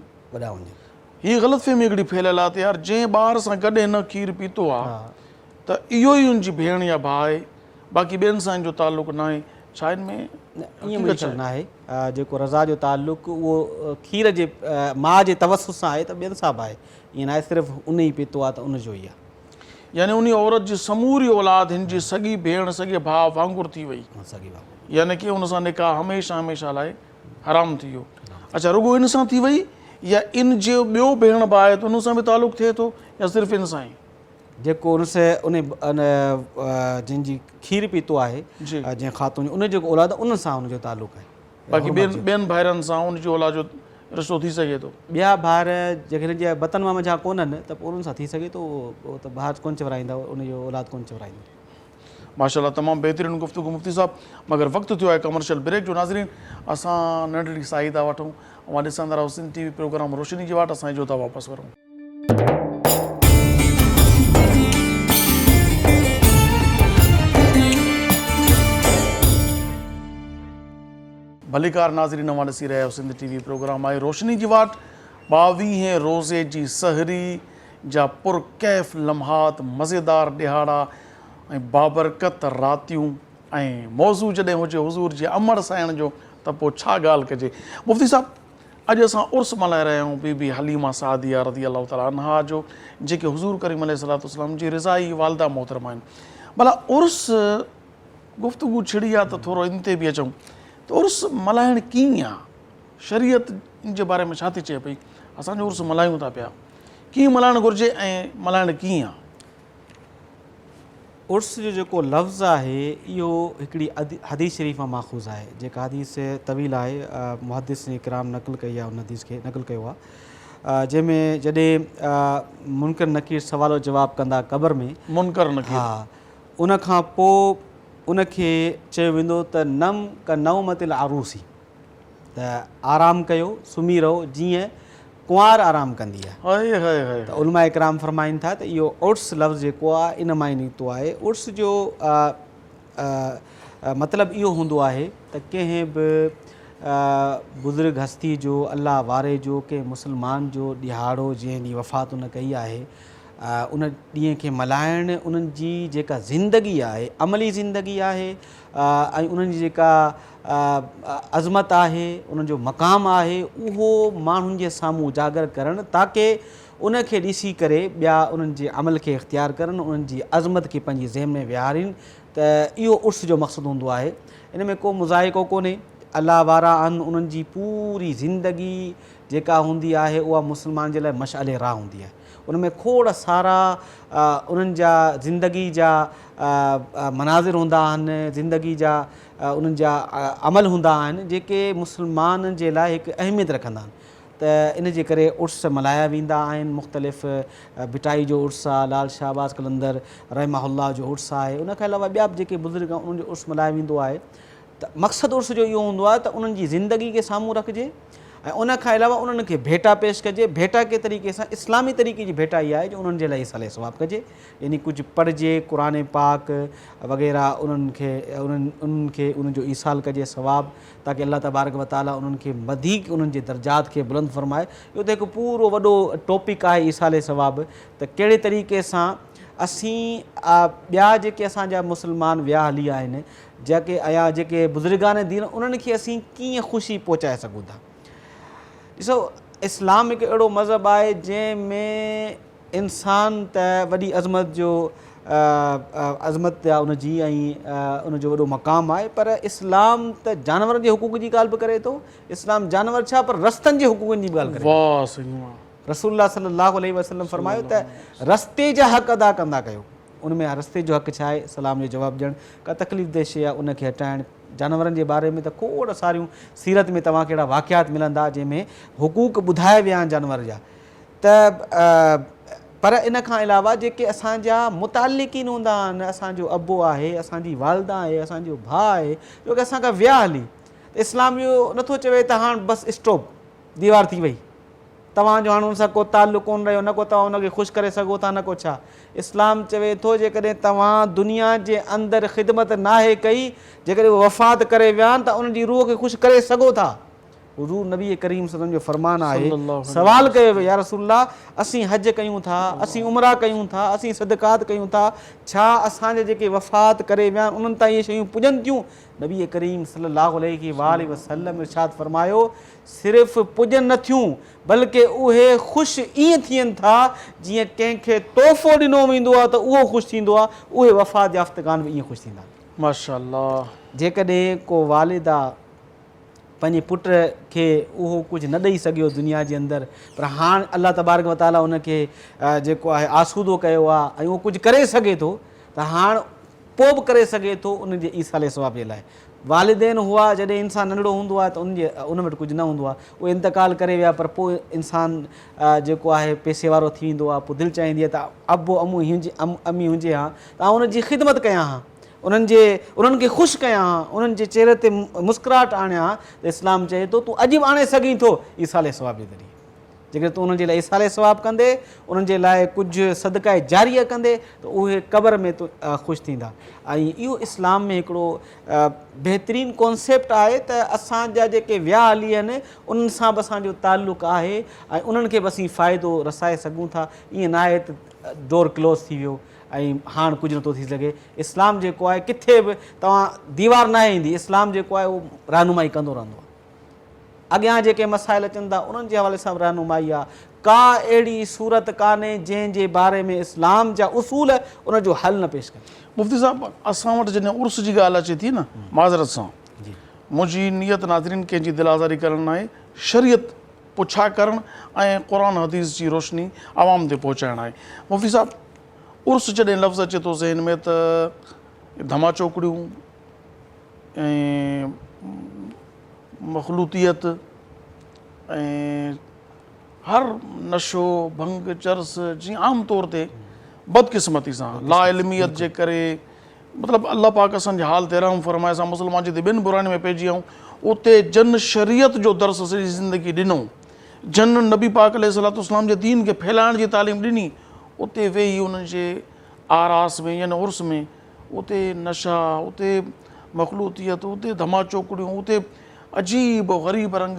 हीअ ग़लतफ़हमी हिकिड़ी फैलियल आहे त यार जंहिं ॿार सां गॾु हिन खीर पीतो आहे त इहो ई हुनजी भेण या भाउ आहे, बाक़ी ॿियनि सां हिन जो ताल्लुक़ न आहे। छा हिन में ईअं मुश्किल न आहे। जेको रज़ा जो ताल्लुक़ उहो खीर जे माउ जे तवसुस सां आहे त ॿियनि सां बि आहे। ईअं न आहे सिर्फ़ु उन ई पीतो आहे त उनजो ई आहे। यानी उन औरत जी समूरी औलाद हिन जी सॻी भेण सॻे भाउ वांगुरु थी वई, यानी कि उन सां निकाह हमेशह हमेशह लाइ हराम थी वियो। अच्छा, रुॻो इन सां थी वई या इन जो ॿियो भेण भाउ आहे त उन सां बि ताल्लुक़ थिए थो, या सिर्फ़ु इन सां ई? जेको उन जंहिंजी खीर पीतो आहे, जंहिं ख़ातून उन जेको औलाद आहे उन सां उनजो ताल्लुक़ आहे। बाक़ी ॿियनि भाइरनि सां उनजी औलाद जो रिश्तो थी सघे थो? ॿिया भाइर जेके हिन जे बतन मां जा कोन्हनि त पोइ उन्हनि सां थी सघे थो, उहो त भाउ कोन चवराईंदा, उनजो औलाद कोन चवराईंदा। माशाल्लाह, तमामु बहितरीनु गुफ़्तगू मुफ़्ती साहिबु। मगर वक़्तु थियो आहे कमर्शियल ब्रेक जो। नाज़रीन, असां नंढड़ी साई था वठूं, ऐं ॾिसंदा रहो सिंध TV प्रोग्राम रोशनी जी वाट। असां जो था वापसि वरूं। भलीकार नाज़रीन, नवां ॾिसी रहिया आहियो सिंध TV प्रोग्राम आहे रोशनी जी वाट। 22हें रोज़े जी सहरी जा पुरकैफ़ लम्हात, मज़ेदार ॾिहाड़ा ऐं बाबरकत रातियूं, ऐं मौज़ू जॾहिं हुजे हुज़ूर जे अमर साइण जो, त पोइ छा ॻाल्हि कजे। मुफ़्ती साहिबु, अॼु असां उर्स मल्हाए रहिया आहियूं बीबी हलीमा सादिया रज़ी अलाह ताला अन्हा जो, जेके हुज़ूर करीम अलैहिस्सलातु वस्सलाम जी रिज़ाई वालदा मोहतरमा आहिनि। भला उर्स गुफ़्तगू छिड़ी आहे त थोरो इन ते बि अचूं त उर्स मल्हाइणु कीअं आहे, शरीयत जे बारे में छा थी चए पई? असांजो उर्स मल्हायूं था पिया, कीअं मल्हाइणु घुरिजे ऐं मल्हाइणु कीअं आहे? उर्स जो जेको लफ़्ज़ आहे इहो हिकिड़ी हदीस शरीफ़ मां माख़ूज़ आहे, जेका हदीस तवील आहे, मुहद्दिस इकराम नक़ल कई आहे, उन हदीस खे नक़ल कयो आहे, जंहिंमें जॾहिं मुनकर नकीर सुवाल जवाबु कंदा क़बर में, मुनकर नकीर, हा, उन खां पोइ उनखे चयो वेंदो त नम क नौमतिल आरूसी, त आराम कयो, सुम्ही रहो जीअं कुंवार आराम कंदी आहे। त उलमा इकराम फरमाइनि था त इहो उर्स लफ़्ज़ जेको आहे इन मां ई निकितो आहे। उर्स जो मतिलबु इहो हूंदो आहे त कंहिं बि बुज़ुर्ग हस्ती जो, अल्लाह वारे जो, कंहिं मुस्लमान जो ॾिहाड़ो जंहिं ॾींहुं वफ़ात उन कई आहे, उन ॾींहं खे मल्हाइणु उन्हनि जी जेका ज़िंदगी आहे, अमली ज़िंदगी आहे, ऐं उन्हनि जी जेका अज़मत आहे, उन्हनि जो मक़ाम आहे, उहो माण्हुनि जे साम्हूं उजागर करणु, ताकी उनखे ॾिसी करे ॿिया उन्हनि जे अमल खे इख़्तियार करनि, उन्हनि जी अज़मत खे पंहिंजी ज़हन में विहारीनि। त इहो उर्स जो मक़सदु हूंदो आहे। इन में को मुज़ाइक़ो कोन्हे। अल्लाह वारा आहिनि, उन्हनि जी पूरी ज़िंदगी जेका हूंदी आहे उहा मुस्लमान जे लाइ मशअले राह हूंदी आहे। उन में खोड़ सारा उन्हनि जा ज़िंदगी जा मनाज़िर हूंदा आहिनि, ज़िंदगी जा उन्हनि जा अमल हूंदा आहिनि, जेके मुस्लमाननि जे लाइ हिकु अहमियत रखंदा आहिनि। त इन जे करे उर्स मल्हाया वेंदा आहिनि। मुख़्तलिफ़ बिटाई जो उर्स आहे, लाल शाहबाज़ कलंदर रहमहुल्लाह जो उर्स आहे, उन खां अलावा ॿिया बि जेके बुज़ुर्ग आहिनि उन्हनि जो उर्स मल्हायो वेंदो आहे। त मक़सदु उर्स जो इहो हूंदो आहे त उन्हनि जी ज़िंदगी खे साम्हूं रखिजे ऐं उन खां अलावा उन्हनि खे भेटा पेश कजे। भेटा के तरीक़े सां इस्लामी तरीक़े जी भेटा इहा आहे जो उन्हनि जे लाइ इसाले सवाबु कजे, यानी कुझु पढ़िजे, क़ुरान पाक वग़ैरह उन्हनि खे उन्हनि जो ईसाल कजे सवाबु, ताकी अल्लाह तबारक व ताला उन्हनि खे वधीक उन्हनि जे दर्जात खे बुलंद फ़रमाए। इहो त हिकु पूरो वॾो टॉपिक आहे ईसाले सवाबु, त कहिड़े तरीक़े सां असीं ॿिया जेके असांजा मुस्लमान विया हली आहिनि, जेके बुज़ुर्गान दीन, उन्हनि खे असीं कीअं ख़ुशी पहुचाए सघूं था। ॾिसो, इस्लाम हिकु अहिड़ो मज़हब आहे जंहिंमें इंसान त वॾी अज़मत जो अज़मत आहे उनजी, ऐं उनजो वॾो मक़ाम आहे, पर इस्लाम त जानवरनि जे हुकूक जी ॻाल्हि बि करे थो। इस्लाम जानवर छा, पर रस्तनि जे हुकूकनि जी ॻाल्हि करे। रसूलुल्लाह सल्लल्लाहु अलैहि वसल्लम फरमायो त रस्ते जा हक़ अदा कंदा कयो। उनमें रस्ते जो हक़ छा आहे? सलाम जो जवाबु ॾियणु, का तकलीफ़ दे शइ आहे उनखे हटाइणु। जानवरनि जे बारे में त खोड़ सारियूं सीरत में तव्हांखे अहिड़ा वाक़ियात मिलंदा जंहिंमें हुकूक ॿुधाए विया आहिनि जानवर जा। त पर इन खां अलावा जेके असांजा मुतालिकीन हूंदा आहिनि, असांजो अबो आहे, असांजी वालदा आहे, असांजो भाउ आहे, जो की असांखां विया हली, त इस्लाम इहो नथो चवे त हाणे बसि स्टॉप, दीवार थी वई, तव्हांजो हाणे हुन सां को ताल्लुक़ कोन रहियो, न को तव्हां हुनखे ख़ुशि करे सघो था, न को छा। इस्लाम चवे थो जेकॾहिं तव्हां दुनिया जे अंदरि ख़िदमत नाहे कई, जेकॾहिं उहे वफ़ात करे विया आहिनि त उन्हनि जी रूह खे ख़ुशि करे सघो था। हुज़ूर नबी करीम सल्लल्लाहु अलैहि वसल्लम जो फरमान आहे, सवाल कयो वियो, या रसूलल्लाह असीं हज कयूं था, असीं उमरा कयूं था, असीं सदक़ात कयूं था, छा असांजे जेके वफ़ात करे विया आहिनि उन्हनि ताईं इहे शयूं पुॼनि थियूं? नबी करीम सल्लल्लाहु अलैहि वसल्लम इरशाद फरमायो, सिर्फ़ु पुॼनि नथियूं, बल्कि उहे ख़ुशि ईअं थियनि था जीअं कंहिंखे तोहफ़ो ॾिनो वेंदो आहे त उहो ख़ुशि थींदो आहे, उहे वफ़ात याफ़्तगान बि ईअं ख़ुशि थींदा। माशाअल्लाह। जेकॾहिं को वालिदा पंहिंजे पुट खे उहो कुझु न ॾेई सघियो दुनिया जे अंदरि, पर हाणे अल्लाह तबारक व ताला उनखे जेको आहे आसूदो कयो आहे ऐं उहो कुझु करे सघे थो, त हाणे पोइ बि करे सघे थो उनजे ईसाले सवाब जे लाइ। वालिदैन हुआ जॾहिं इंसानु नंढड़ो हूंदो आहे त उन वटि कुझु न हूंदो आहे, उहे इंतकाल करे विया, पर पोइ इंसानु जेको आहे पैसे वारो थी वेंदो आहे, पोइ दिलि चाहींदी आहे त अबो अमी हुजे हा त आउं उनजी ख़िदमत कयां हा, उन्हनि खे ख़ुशि कयां हा, उन्हनि जे चेहरे ते मुस्कुराहट आणियां हा। त इस्लाम चए थो तूं अॼु बि आणे सघीं थो ईसाले सवाब जे ज़रिए। जेकर तूं उन्हनि जे लाइ ईसाले सवाब कंदे, उन्हनि जे लाइ कुझु सदक़ाए जारिया कंदे, त उहे क़बर में तूं ख़ुशि थींदा। ऐं इहो इस्लाम में हिकिड़ो बहितरीनु कॉन्सेप्ट आहे त असांजा जेके विया हली आहिनि उन्हनि सां बि असांजो ताल्लुक़ु आहे ऐं उन्हनि खे बि असीं फ़ाइदो रसाए सघूं था। ईअं न आहे त डोर क्लोज़ थी वियो ऐं हाणे कुझु नथो थी सघे। इस्लाम जेको आहे किथे बि तव्हां दीवार न ईंदी, इस्लाम जेको आहे उहो रहनुमाई कंदो रहंदो आहे। अॻियां जेके मसाइल अचनि था उन्हनि जे हवाले सां रहनुमाई आहे। का अहिड़ी सूरत कान्हे जंहिंजे बारे में इस्लाम जा उसूल उन जो हल न पेश कनि। मुफ़्ती साहब, असां वटि जॾहिं उर्स जी ॻाल्हि अचे थी न, माज़रत सां, मुंहिंजी नियत नाज़रीन कंहिंजी दिलि आज़ारी करणु आहे, शरीयत पुछा करणु ऐं क़ुर हदीस जी रोशनी आवाम ते पहुचाइणु आहे। मुफ़्ती साहब, उर्स जॾहिं लफ़्ज़ अचे थो ज़हन में त धमा चौकड़ियूं ऐं मखलूतियत ऐं हर नशो भंग चर्स, जीअं आम तौर ते बदकिस्मती सां ला इल्मियत जे करे, मतिलबु अल्लाह पाक असांजे हाल ते रहम फरमाए, असां मुस्लमान जिते ॿिनि बुराइनि में पइजी वियूं, उते जन शरीयत जो दर्स सॼी ज़िंदगी ॾिनो, जन नबी पाक अलैहिस्सलाम जे दीन खे फैलाइण जी तालीम ॾिनी, उते वेही उन्हनि जे आरास में यानी उर्स में उते नशा, उते मखलूतियत, उते धमा चौकड़ियूं, उते अजीब ग़रीब रंग,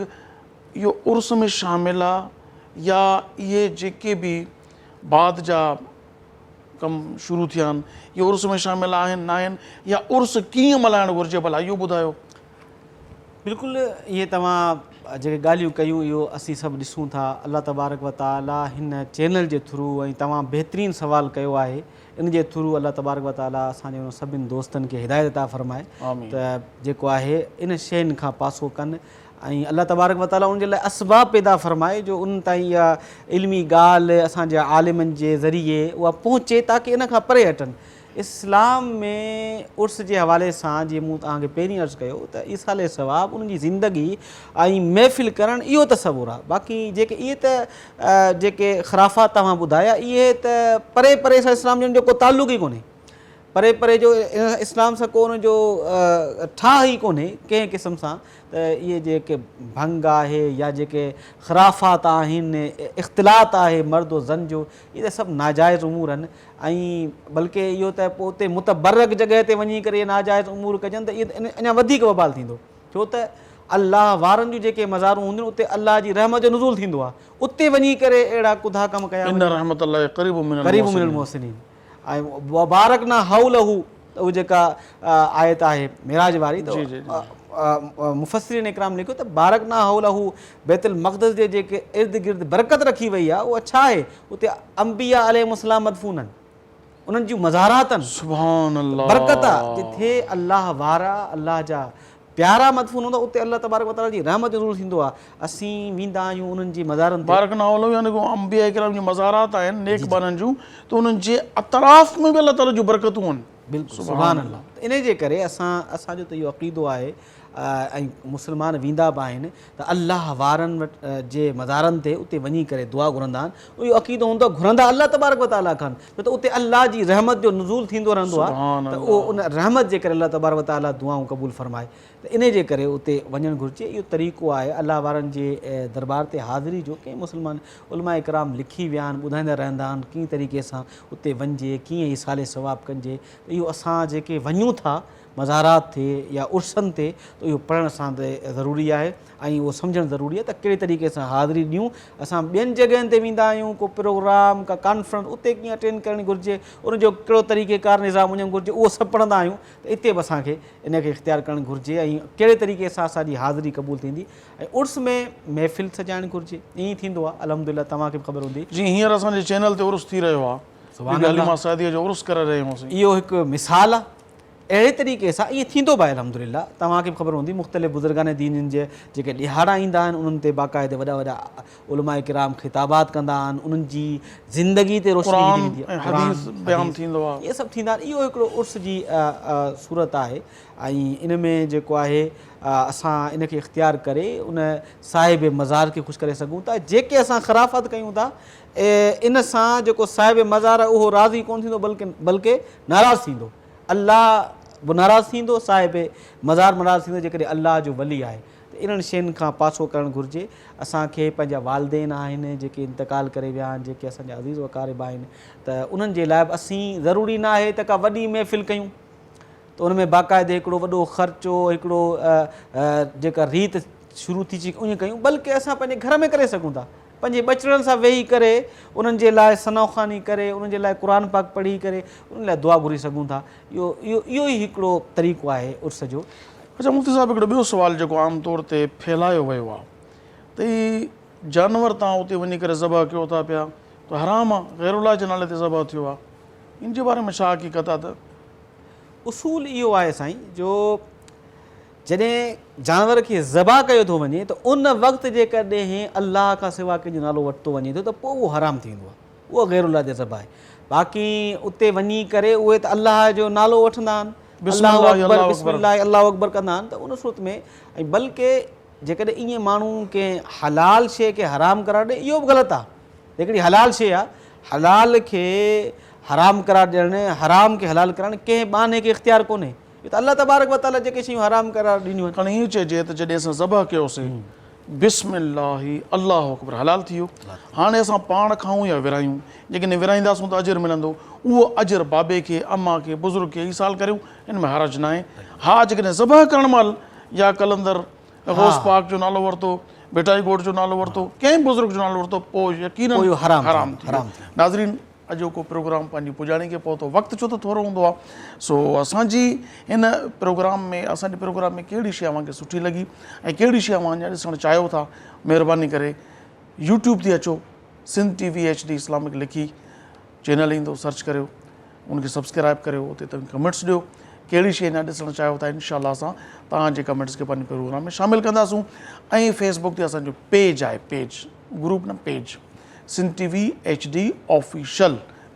इहो उर्स में शामिल आहे या इहे जेके बि बाद जा कम शुरू थिया आहिनि इहे उर्स में शामिल आहिनि न आहिनि, या उर्स कीअं मल्हाइणु घुरिजे भला इहो ॿुधायो। बिल्कुलु इहे तव्हां जेके ॻाल्हियूं कयूं इहो असीं सभु ॾिसूं था। अल्लाह तबारक व ताला हिन चैनल जे थ्रू ऐं तव्हां बहितरीनु सवालु कयो आहे, इन जे थ्रू अल्लाह तबारक व ताला असांजे उन सभिनि दोस्तनि खे हिदायत अता फरमाए त जेको आहे इन शयुनि खां पासो कनि ऐं अल्लाह तबारक व ताला उनजे लाइ असबाब पैदा फरमाए जो उन ताईं इहा इल्मी ॻाल्हि असांजे आलिमनि जे ज़रिए उहा पहुचे ताकी इन खां परे हटनि। इस्लाम में उर्स जे हवाले सां जीअं मूं तव्हांखे पहिरीं अर्ज़ु कयो त ईसाले सवाब उनजी ज़िंदगी ऐं महफ़िल करणु इहो तसवुरु आहे। बाक़ी जेके इहे त जेके ख़राफ़ात तव्हां ॿुधाया इहे त परे परे सां इस्लाम जो को ताल्लुक़ ई कोन्हे, परे परे जो इस्लाम सां को उनजो ठाह ई कोन्हे कंहिं क़िस्म सां। त इहे जेके भंग आहे या जेके ख़राफ़ात आहिनि, इख़्तिलात आहे मर्द व ज़न जो, इहे त सभु नाजाइज़ उमूर आहिनि ऐं बल्कि इहो त पोइ उते मुतबरक जॻह ते वञी करे इहे नाजाइज़ उमूर कजनि त इहे अञा वधीक वबाल थींदो, छो त अल्लाह वारनि जूं जेके मज़ारूं हूंदियूं उते अल्लाह जी रहमत जो नुज़ूल थींदो आहे, उते वञी करे अहिड़ा कुधा कम कया क़रीब मिनल मोहसिनीन ऐं बारकना हौलहू, त उहा जेका आयत आहे मिराज वारी, त मुफ़स्सिरीन इकराम लिखियो त बारकना हौलहू बैतुल मक़दस जे जेके इर्द गिर्द बरकत रखी वई आहे उहा छा आहे, उते अंबिया अलैहिस्सलाम मदफून आहिनि, उन्हनि जूं मज़ारात आहिनि, सुभान अल्लाह, बरकत आहे। जिथे अल्लाह वारा अल्लाह जा प्यारा मदफून हूंदा उते अल्लाह तबारक व तआला जी रहमत जो ज़रूरु थींदो आहे। असीं वेंदा आहियूं उन्हनि जी मज़ारनि ते, बारकना हौलहू यानी को अंबिया इकराम जी मज़ारात आहिनि नेक बारनि जूं, त उन्हनि जे अतराफ़ में बि अल्लाह ताला जूं बरकतूं आहिनि। बिल्कुलु सुभान अल्लाह। इन जे करे असांजो त इहो अक़ीदो आहे ऐं मुस्लमान वेंदा बि आहिनि त अल्लाह वारनि वटि जे मज़ारनि ते उते वञी करे दुआ घुरंदा आहिनि। इहो अक़ीदो हूंदो आहे घुरंदा अल्लाह तबारक व तआला खां, त उते अल्लाह जी रहमत जो नुज़ूल थींदो रहंदो आहे, त उहो उन रहमत जे करे अल्लाह तबारक व तआला दुआऊं क़बूल फरमाए। त इन जे करे उते वञणु घुरिजे। इहो तरीक़ो आहे अल्लाह वारनि जे दरबार ते हाज़िरी जो। कंहिं मुस्लमान उलमा इकराम लिखी विया आहिनि, ॿुधाईंदा रहंदा आहिनि कीअं तरीक़े सां उते वञिजे, कीअं इसाले सवाब कजे। त इहो असां जेके वञूं था मज़ारात ते या उर्सनि ते, त इहो पढ़णु असां ज़रूरी आहे ऐं उहो सम्झणु ज़रूरी आहे त कहिड़े तरीक़े सां हाज़िरी ॾियूं। असां ॿियनि जॻहियुनि ते वेंदा आहियूं, को प्रोग्राम का कॉन्फ्रेंस, उते कीअं अटेंड करणी घुरिजे, उनजो कहिड़ो तरीक़ेकार निज़ाम हुजणु घुरिजे, उहो सभु पढ़ंदा आहियूं। त इते बि असांखे इनखे इख़्तियार करणु घुरिजे ऐं कहिड़े तरीक़े सां असांजी हाज़िरी क़बूल थींदी। ऐं उर्स में महफ़िल सजाइणु घुरिजे, ईअं थींदो आहे अल्हम्दुलिल्लाह, तव्हांखे बि ख़बर हूंदी। जी, हींअर असांजे चैनल ते उर्स थी रहियो आहे, हलीमा सादिया जो उर्स करे रहिया आहियूं। इहो हिकु मिसाल आहे। अहिड़े तरीक़े सां ईअं थींदो बि आहे अल्हम्दुलिल्लाह, तव्हांखे बि ख़बर हूंदी। मुख़्तलिफ़ बुज़ुर्गान दीन जे जेके ॾिहाड़ा ईंदा आहिनि उन्हनि ते बाक़ाइदे वॾा वॾा उलमा इकराम ख़िताबात कंदा आहिनि, उन्हनि जी ज़िंदगी ते रोशनी ईंदी आहे, बयानु थींदो आहे, इहे सभु थींदा आहिनि। इहो हिकिड़ो उर्स जी सूरत आहे ऐं इन में जेको आहे असां इनखे इख़्तियार करे उन साहिब मज़ार खे ख़ुशि करे सघूं था। जेके असां ख़राफ़त कयूं था इन सां जेको साहिब मज़ार आहे उहो राज़ी कोन थींदो बल्कि नाराज़ थींदो। अल्लाह बि नाराज़ थींदो, साहिब मज़ार नाराज़ थींदो जेकॾहिं अल्लाह जो वली आहे। त इन्हनि शयुनि खां पासो करणु घुरिजे। असांखे पंहिंजा वालदेन आहिनि जेके इंतकाल करे विया आहिनि, जेके असांजा अज़ीज़ वक़ारिब आहिनि, त उन्हनि जे लाइ बि असीं ज़रूरी न आहे त का वॾी महफ़िल कयूं, त उन में बाक़ाइदे हिकिड़ो वॾो ख़र्चो, हिकिड़ो जेका रीत शुरू थी उन कयूं, बल्कि असां पंहिंजे घर में करे सघूं था। पंहिंजे बचड़नि सां वेही करे उन्हनि जे लाइ सनौखानी करे, उन्हनि जे लाइ क़ुर पाक पढ़ी करे उन्हनि लाइ दुआ घुरी सघूं था। इहो ई हिकिड़ो तरीक़ो आहे उर्स जो। अच्छा मुफ़्ती साहिबु, हिकिड़ो ॿियो सुवालु जेको आम तौर ते फैलायो वियो आहे त ही जानवर तव्हां उते वञी करे ज़बह कयो था पिया त हराम आहे, ग़ैरुल्लाह जे नाले ते ज़बह थियो आहे, इन जे बारे में छा हक़ीक़त आहे? त उसूल इहो आहे साईं, जो जॾहिं जानवर खे ज़बह कयो थो वञे त उन वक़्तु जेकॾहिं अलाह खां सवाइ कंहिंजो नालो वरितो वञे थो त पोइ उहो हराम थींदो आहे, उहो ग़ैरुल्लाह ते ज़बह आहे। बाक़ी उते वञी करे उहे त अलाह जो नालो वठंदा आहिनि, अलाहु अकबर बिस्मिल्लाह अलाहु अकबर कंदा आहिनि, त उन सूरत में ऐं बल्कि जेकॾहिं ईअं माण्हू कंहिं हलाल शइ खे हराम करार ॾे, इहो बि ग़लति आहे। हिकिड़ी हलाल शइ आहे, हलाल खे हराम करार ॾियणु, हराम खे हलाल करणु कंहिं बहाने खे इख़्तियार कोन्हे, इहो त अलाह तबारक व तआला जेके शयूं हराम करार ॾिनियूं आहिनि। हाणे ईअं चइजे त जॾहिं असां ज़बह कयोसीं बिस्मिल्लाह अल्लाहु अकबर हलाल थी वियो, हाणे असां पाण खाऊं या विरायूं, जेकॾहिं विराईंदासूं त अजर मिलंदो, उहो अजर बाबे खे, अम्मा खे, बुज़ुर्ग खे ईसाल करियूं, हिन में हरज न आहे। हा जेकॾहिं ज़बह करण महिल या कलंदर गौस पाक जो नालो वरितो, बेटाई घोट जो नालो वरितो, कंहिं बुज़ुर्ग जो नालो वरितो, पोइ यकीनन हराम थी वियो। नाज़रीन, अॼोको प्रोग्राम पंहिंजी पुॼाणी खे पहुतो, वक़्तु छो त थोरो हूंदो आहे, सो असांजी हिन प्रोग्राम में, असांजे प्रोग्राम में कहिड़ी शइ अव्हांखे सुठी लॻी ऐं कहिड़ी शइ अव्हां अञा ॾिसणु चाहियो था, महिरबानी करे यूट्यूब ते अचो, सिंध TV HD इस्लामिक लिखी चैनल ईंदो, सर्च करियो, उनखे सब्सक्राइब करियो, उते तव्हां कमेंट्स ॾियो, कहिड़ी शइ अञा ॾिसणु चाहियो था, इनशाअल्लाह असां तव्हांजे कमेंट्स खे पंहिंजे प्रोग्राम में शामिलु कंदासूं। ऐं फेसबुक ते असांजो पेज आहे, पेज ग्रुप न page, Sindh TV HD official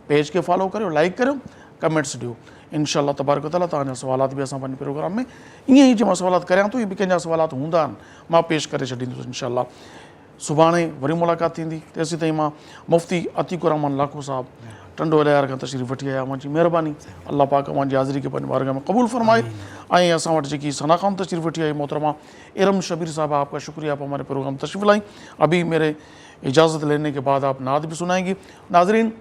page खे फॉलो करियो, लाइक करियो, कमेंट्स ॾियो, इनशाअल्लाह तबारक व तआला तव्हांजा सवालात बि असां पंहिंजे प्रोग्राम में ईअं ई जो मां सवालात करियां थो, इहे बि कंहिंजा सवालात हूंदा आहिनि, मां पेश करे छॾींदुसि इनशाअल्लाह। सुभाणे वरी मुलाक़ात थींदी, तेसीं ताईं मां मुफ़्ती अतीक़ुर रहमान लाखो साहिबु टंडो अलियार खां तशरीफ़ वठी आया, मुंहिंजी महिरबानी, अल्लाह पाक मुंहिंजी हाज़िरी खे पंहिंजे बारगाह में क़बूल फ़रमाए। ऐं असां वटि जेकी सना ख़ान तशरीफ़ वठी आई मोहतरमा इरम शबीर साहब, आपका शुक्रिया, आप हमारे प्रोग्राम तशरीफ़ लाई, अभी मेरे इजाज़त लेने के बाद आप नात भी सुनाएंगी। नाज़रीन,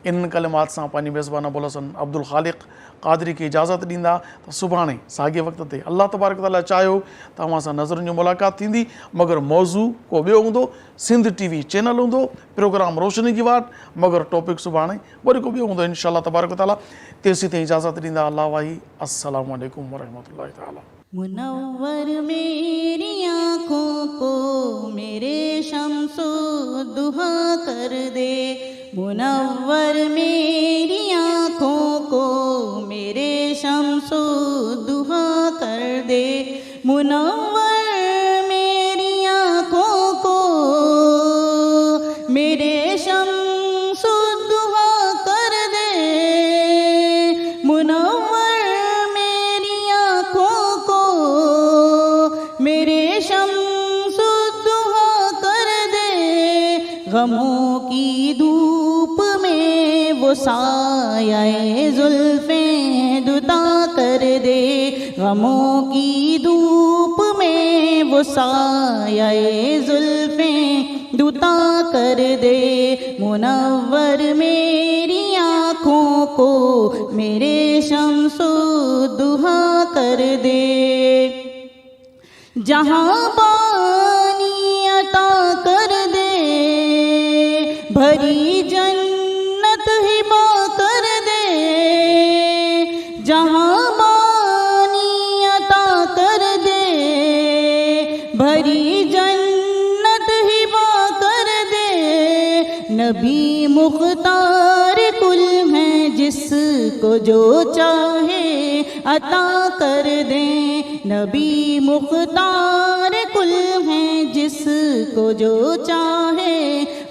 इन कलिमात सां पंहिंजी मेज़बान अबुल हसन अब्दुल ख़ालिक़ क़ादरी खे इजाज़त ॾींदा त सुभाणे साॻिए वक़्त ते अल्लाह तबारक ताला चाहियो त अव्हां सां नज़रुनि जो मुलाक़ात थींदी, मगर मौज़ू को ॿियो हूंदो, सिंध TV चैनल हूंदो, प्रोग्राम रोशनी की वाट, मगर टॉपिक सुभाणे वरी को ॿियो हूंदो इनशाअल्लाह तबारक ताला। तेसीं ताईं इजाज़त ॾींदा अल्लाह वाही, अस्सलामु अलैकुम वरहमतुल्लाहि ताला। मुनव्वर मेरी आँखों को मेरे शम्सो दुहा कर दे, मुनव्वर मेरी आँखों को मेरे शम्सो दुहा कर दे, मुनव्वर मेरी आँखों को मेरे शम्सो दुहा कर दे, मुनव्वर मेरी आँखों को मेरे शम्सो दुहा कर दे, गमों की धूप में वो साये जुल्फ़ें दुता कर दे, गमों की धूप में वो साये जुल्फ़ें दुता कर दे, मुनव्वर मेरी आँखों को मेरे शम्सो दुहा कर दे, जहाँ पानी अता कर दे, भरी जन्नत हिबा कर दे, जहाँ पानी अता कर दे, भरी जन्नत हिबा कर दे, नबी मुख्तार कुल हैं जिसको जो चाहे अता कर दे, नबी मुख्तार कुल हैं जिसको जो चाहे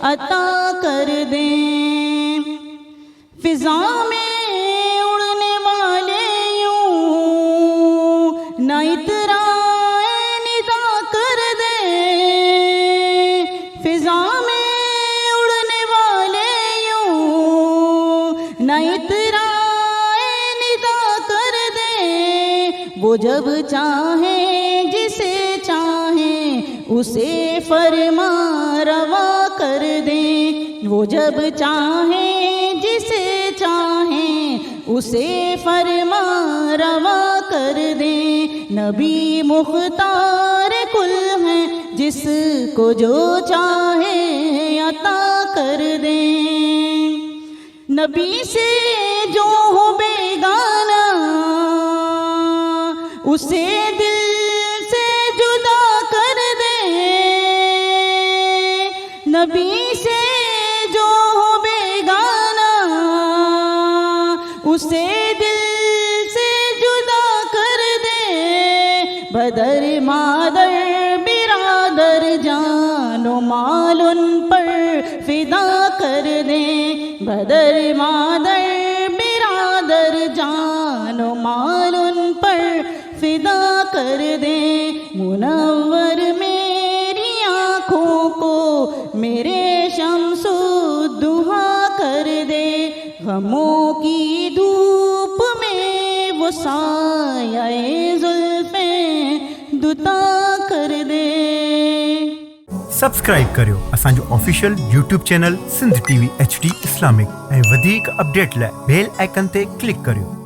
अता कर दे, फिजा में उड़ने वाले यूं न इतराए निदा कर दे, फिजा में उड़ने वाले यूं न इतराए निदा कर दे, वो जब चाहे जिसे चाहे उसे फरमा रवा कर दे, वो जब चाहे जिसे चाहे उसे फरमा रवा कर दे, नबी मुख्तार कुल हैं जिसको जो चाहे अता कर दे, नबी से जो हो बेगाना उसे दिल से जुदा कर दे, بدر مادر برادر جان و مال ان پر فدا کر دیں، بدر مادر برادر جان و مال ان پر فدا کر دیں، منور میری آنکھوں کو میرے شمس الضحیٰ کر دے، غموں کی دھوپ میں وہ سایہ زلفیں دتا کر دے۔ سبسڪرائب करियो असांजो official YouTube channel Sindh TV HD Islamic ऐं वधीक अपडेट लाइ बेल आइकन ते क्लिक करियो।